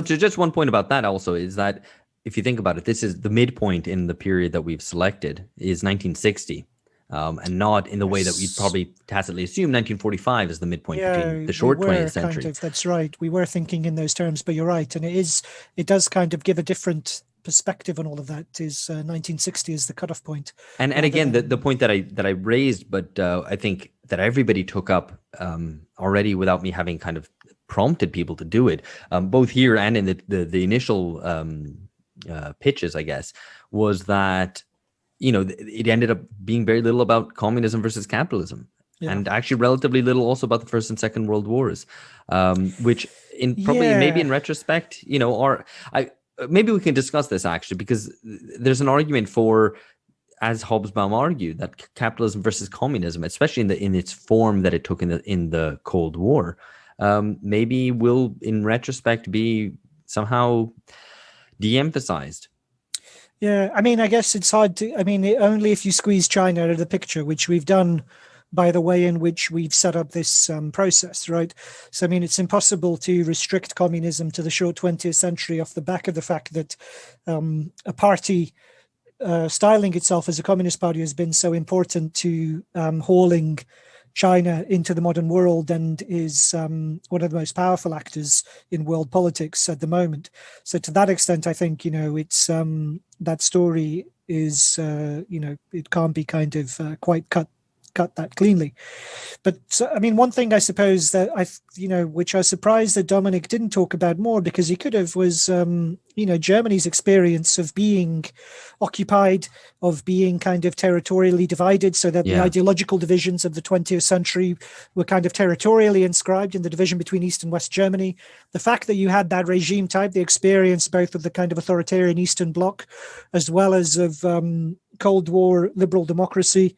Speaker 1: just one point about that also is that if you think about it, this is the midpoint in the period that we've selected is 1960, and not in the way that we'd probably tacitly assume 1945 is the midpoint between the short 20th century.
Speaker 2: That's right. We were thinking in those terms, but you're right. And it does kind of give a different perspective on all of that. Is 1960 is the cutoff point.
Speaker 1: And again, the point that I raised, but I think that everybody took up already without me having kind of prompted people to do it, both here and in the initial pitches, I guess, was that it ended up being very little about communism versus capitalism, and actually relatively little also about the First and Second World Wars, which maybe in retrospect, maybe we can discuss this actually, because there's an argument for, as Hobsbawm argued, that capitalism versus communism, especially in its form that it took in the Cold War, maybe will in retrospect be somehow de-emphasized.
Speaker 2: Yeah, I mean, I guess it's hard to, only if you squeeze China out of the picture, which we've done by the way in which we've set up this process, right? So, I mean, it's impossible to restrict communism to the short 20th century off the back of the fact that a party styling itself as a communist party has been so important to hauling China into the modern world and is one of the most powerful actors in world politics at the moment. So to that extent, I think, it's that story is, it can't be kind of quite cut that cleanly. But one thing I suppose that which I was surprised that Dominik didn't talk about more, because he could have, was Germany's experience of being occupied, of being kind of territorially divided, so that the ideological divisions of the 20th century were kind of territorially inscribed in the division between East and West Germany. The fact that you had that regime type, the experience both of the kind of authoritarian Eastern Bloc as well as of Cold War liberal democracy.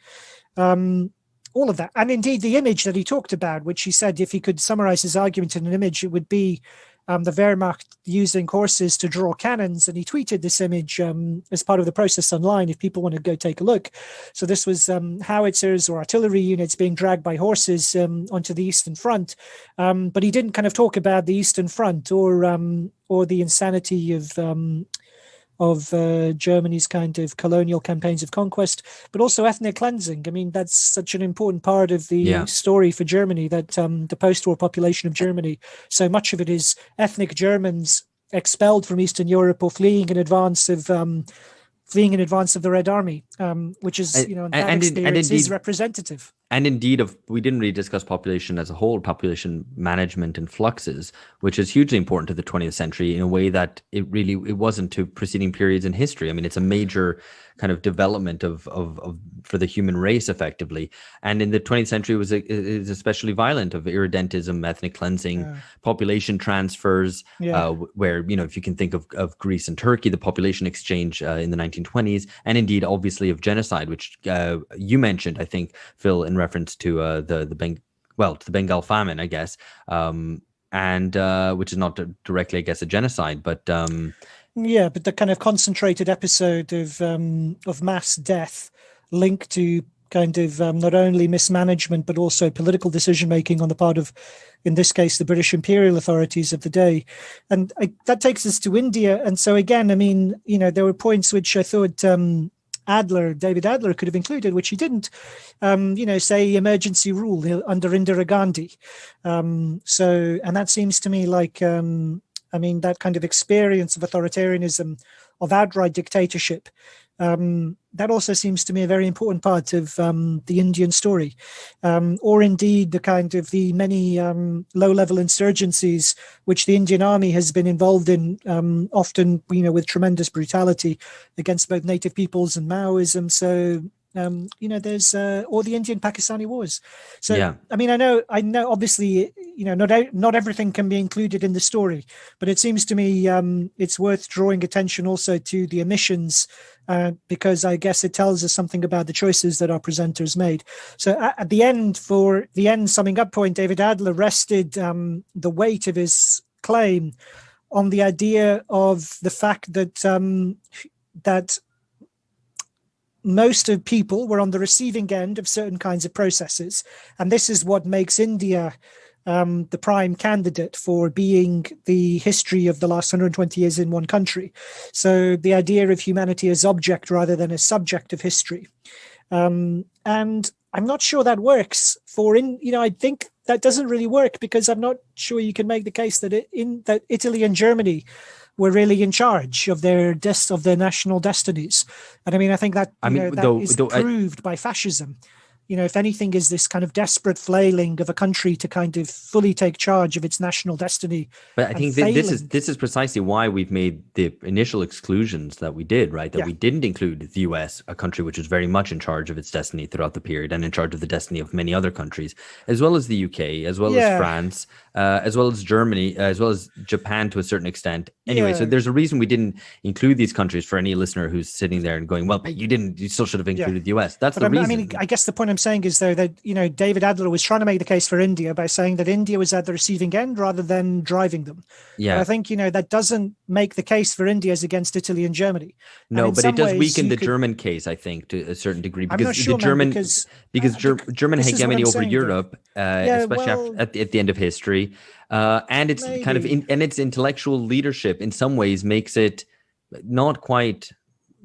Speaker 2: All of that. And indeed, the image that he talked about, which he said if he could summarize his argument in an image, it would be the Wehrmacht using horses to draw cannons. And he tweeted this image as part of the process online, if people want to go take a look. So this was howitzers or artillery units being dragged by horses onto the Eastern Front. But he didn't kind of talk about the Eastern Front or the insanity of Germany's kind of colonial campaigns of conquest, but also ethnic cleansing. I mean, that's such an important part of the story for Germany, that the post-war population of Germany, so much of it is ethnic Germans expelled from Eastern Europe or fleeing in advance of the Red Army, which is, is representative.
Speaker 1: And indeed, we didn't really discuss population as a whole, population management and fluxes, which is hugely important to the 20th century in a way that it wasn't to preceding periods in history. I mean, it's a major kind of development of for the human race, effectively. And in the 20th century, it was especially violent, of irredentism, ethnic cleansing, population transfers, where, if you can think of Greece and Turkey, the population exchange in the 1920s, and indeed, obviously, of genocide, which you mentioned, I think, Phil, in reference to the Bengal Famine, I guess, and which is not directly, I guess, a genocide, but
Speaker 2: but the kind of concentrated episode of mass death linked to kind of not only mismanagement but also political decision making on the part of, in this case, the British imperial authorities of the day. And that takes us to India. And so again, I mean, there were points which I thought David Adler could have included, which he didn't, say emergency rule under Indira Gandhi. And that seems to me like, that kind of experience of authoritarianism, of outright dictatorship, that also seems to me a very important part of the Indian story, or indeed the many low-level insurgencies which the Indian army has been involved in, often with tremendous brutality against both native peoples and Maoism. So there's or the Indian-Pakistani wars. So I mean, I know obviously not everything can be included in the story, but it seems to me it's worth drawing attention also to the omissions, because I guess it tells us something about the choices that our presenters made. So at the end, for the end summing up point, David Adler rested the weight of his claim on the idea of the fact that that most of people were on the receiving end of certain kinds of processes. And this is what makes India the prime candidate for being the history of the last 120 years in one country. So the idea of humanity as object rather than as subject of history. And I'm not sure that works I think that doesn't really work, because I'm not sure you can make the case that that Italy and Germany were really in charge of their national destinies. And I mean, I think that is proved by fascism. If anything, is this kind of desperate flailing of a country to kind of fully take charge of its national destiny.
Speaker 1: But I think this is precisely why we've made the initial exclusions that we did, right? That we didn't include the US, a country which was very much in charge of its destiny throughout the period and in charge of the destiny of many other countries, as well as the UK, as well as France, as well as Germany, as well as Japan to a certain extent. Anyway, so there's a reason we didn't include these countries for any listener who's sitting there and going, well, but you still should have included the US. That's the reason. I mean,
Speaker 2: I guess the point I'm saying is, though, that David Adler was trying to make the case for India by saying that India was at the receiving end rather than driving them. But I think that doesn't make the case for India as against Italy and Germany.
Speaker 1: No, but it does weaken the German case, I think, to a certain degree, because German hegemony over Europe, especially at the end of history, and its kind of its intellectual leadership in some ways makes it not quite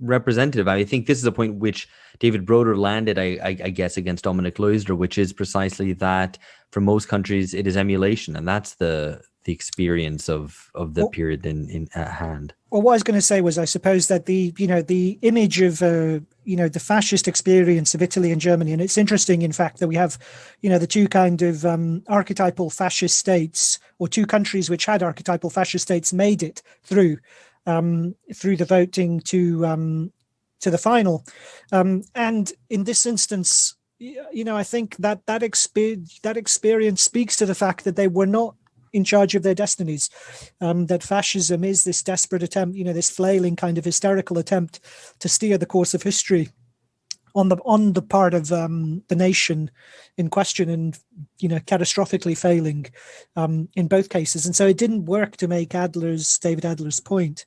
Speaker 1: representative. I think this is a point which David Broder landed, I guess, against Dominik Leusder, which is precisely that for most countries it is emulation, and that's the experience of the period in at hand.
Speaker 2: Well, what I was going to say was, I suppose that the image of the fascist experience of Italy and Germany, and it's interesting, in fact, that we have the two kind of archetypal fascist states, or two countries which had archetypal fascist states, made it through the voting to the final, and in this instance, I think that experience speaks to the fact that they were not in charge of their destinies, that fascism is this desperate attempt, this flailing kind of hysterical attempt to steer the course of history on the part of the nation in question, and catastrophically failing in both cases. And so it didn't work to make David Adler's point.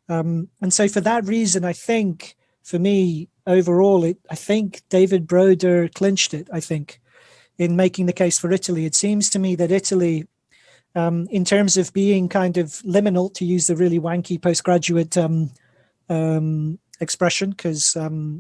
Speaker 2: And so for that reason, I think, for me, overall, I think David Broder clinched it, I think, in making the case for Italy. It seems to me that Italy, in terms of being kind of liminal, to use the really wanky postgraduate expression, because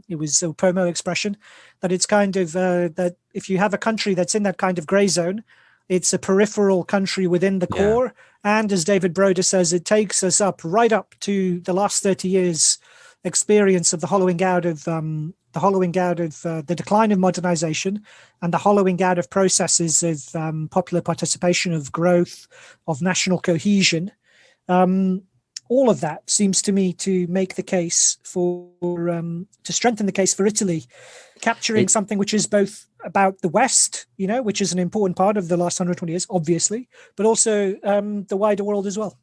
Speaker 2: it was a promo expression, that it's kind of that if you have a country that's in that kind of gray zone, it's a peripheral country within the core. And as David Broder says, it takes us right up to the last 30 years experience of the hollowing out of the decline of modernization and the hollowing out of processes of popular participation, of growth, of national cohesion. All of that seems to me to make the case to strengthen the case for Italy, capturing something which is both about the West, which is an important part of the last 120 years, obviously, but also the wider world as well.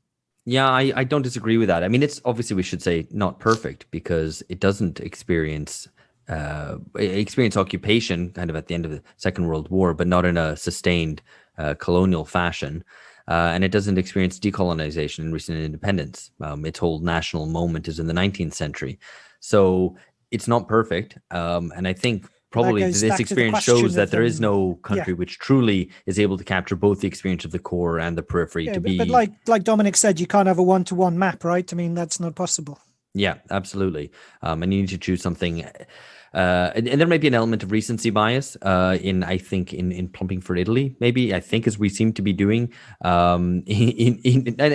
Speaker 1: Yeah, I don't disagree with that. I mean, it's obviously, we should say, not perfect, because it doesn't experience occupation kind of at the end of the Second World War, but not in a sustained colonial fashion. And it doesn't experience decolonization and recent independence. Its whole national moment is in the 19th century. So it's not perfect. And I think probably this experience shows that there is no country which truly is able to capture both the experience of the core and the periphery to be.
Speaker 2: But like Dominik said, you can't have a one-to-one map, right? I mean, that's not possible.
Speaker 1: Yeah, absolutely. And you need to choose something. And there may be an element of recency bias in plumping for Italy, maybe, I think, as we seem to be doing, and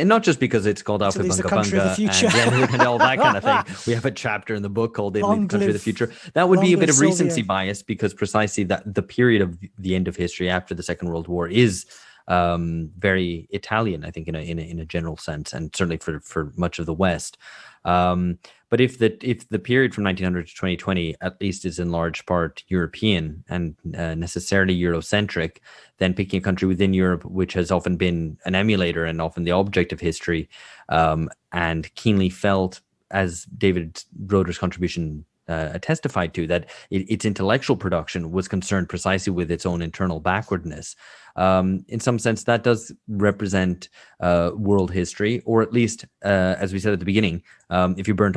Speaker 1: not just because it's called Alpha Bunga Bunga and all that kind of thing. We have a chapter in the book called Italy, the Country of the Future. That would be a bit of recency bias, because precisely that the period of the end of history after the Second World War is very Italian, I think, in a general sense, and certainly for much of the West. But if the period from 1900 to 2020 at least is in large part European and necessarily Eurocentric, then picking a country within Europe which has often been an emulator and often the object of history, and keenly felt, as David Broder's contribution testified to, that its intellectual production was concerned precisely with its own internal backwardness. In some sense, that does represent world history, or at least, as we said at the beginning, if you burnt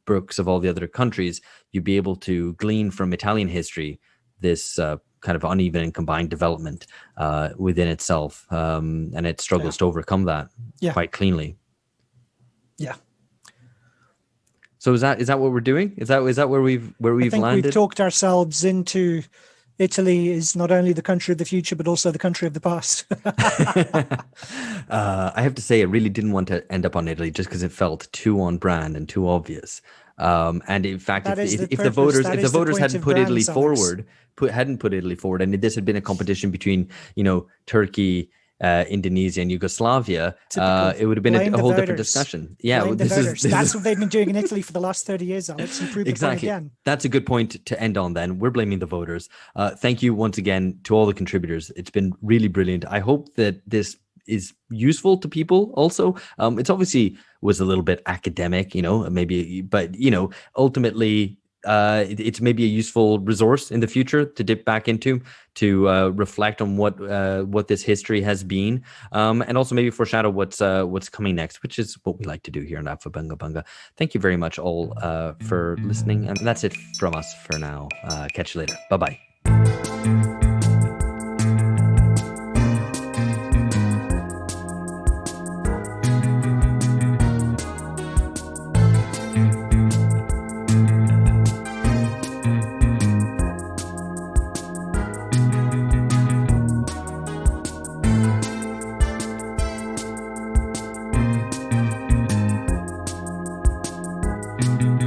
Speaker 1: books of all the other countries, you'd be able to glean from Italian history this kind of uneven and combined development within itself, and it struggles to overcome that quite cleanly. Yeah. So is that what we're doing? Is that where we've landed?
Speaker 2: We've talked ourselves into Italy is not only the country of the future, but also the country of the past.
Speaker 1: I have to say, I really didn't want to end up on Italy just because it felt too on brand and too obvious. And in fact, if the voters hadn't put Italy forward, and this had been a competition between Turkey, Indonesia and Yugoslavia, it would have been a whole different discussion. Yeah,
Speaker 2: that's what they've been doing in Italy for the last 30 years, Alex.
Speaker 1: Exactly. That's a good point to end on then. We're blaming the voters. Thank you once again to all the contributors. It's been really brilliant. I hope that this is useful to people also. It's obviously was a little bit academic, maybe, but, ultimately, it's maybe a useful resource in the future to dip back into, to reflect on what this history has been, and also maybe foreshadow what's coming next, which is what we like to do here on Alpha Bunga Bunga. Thank you very much all for listening, and that's it from us for now. Catch you later. Bye-bye. Bye.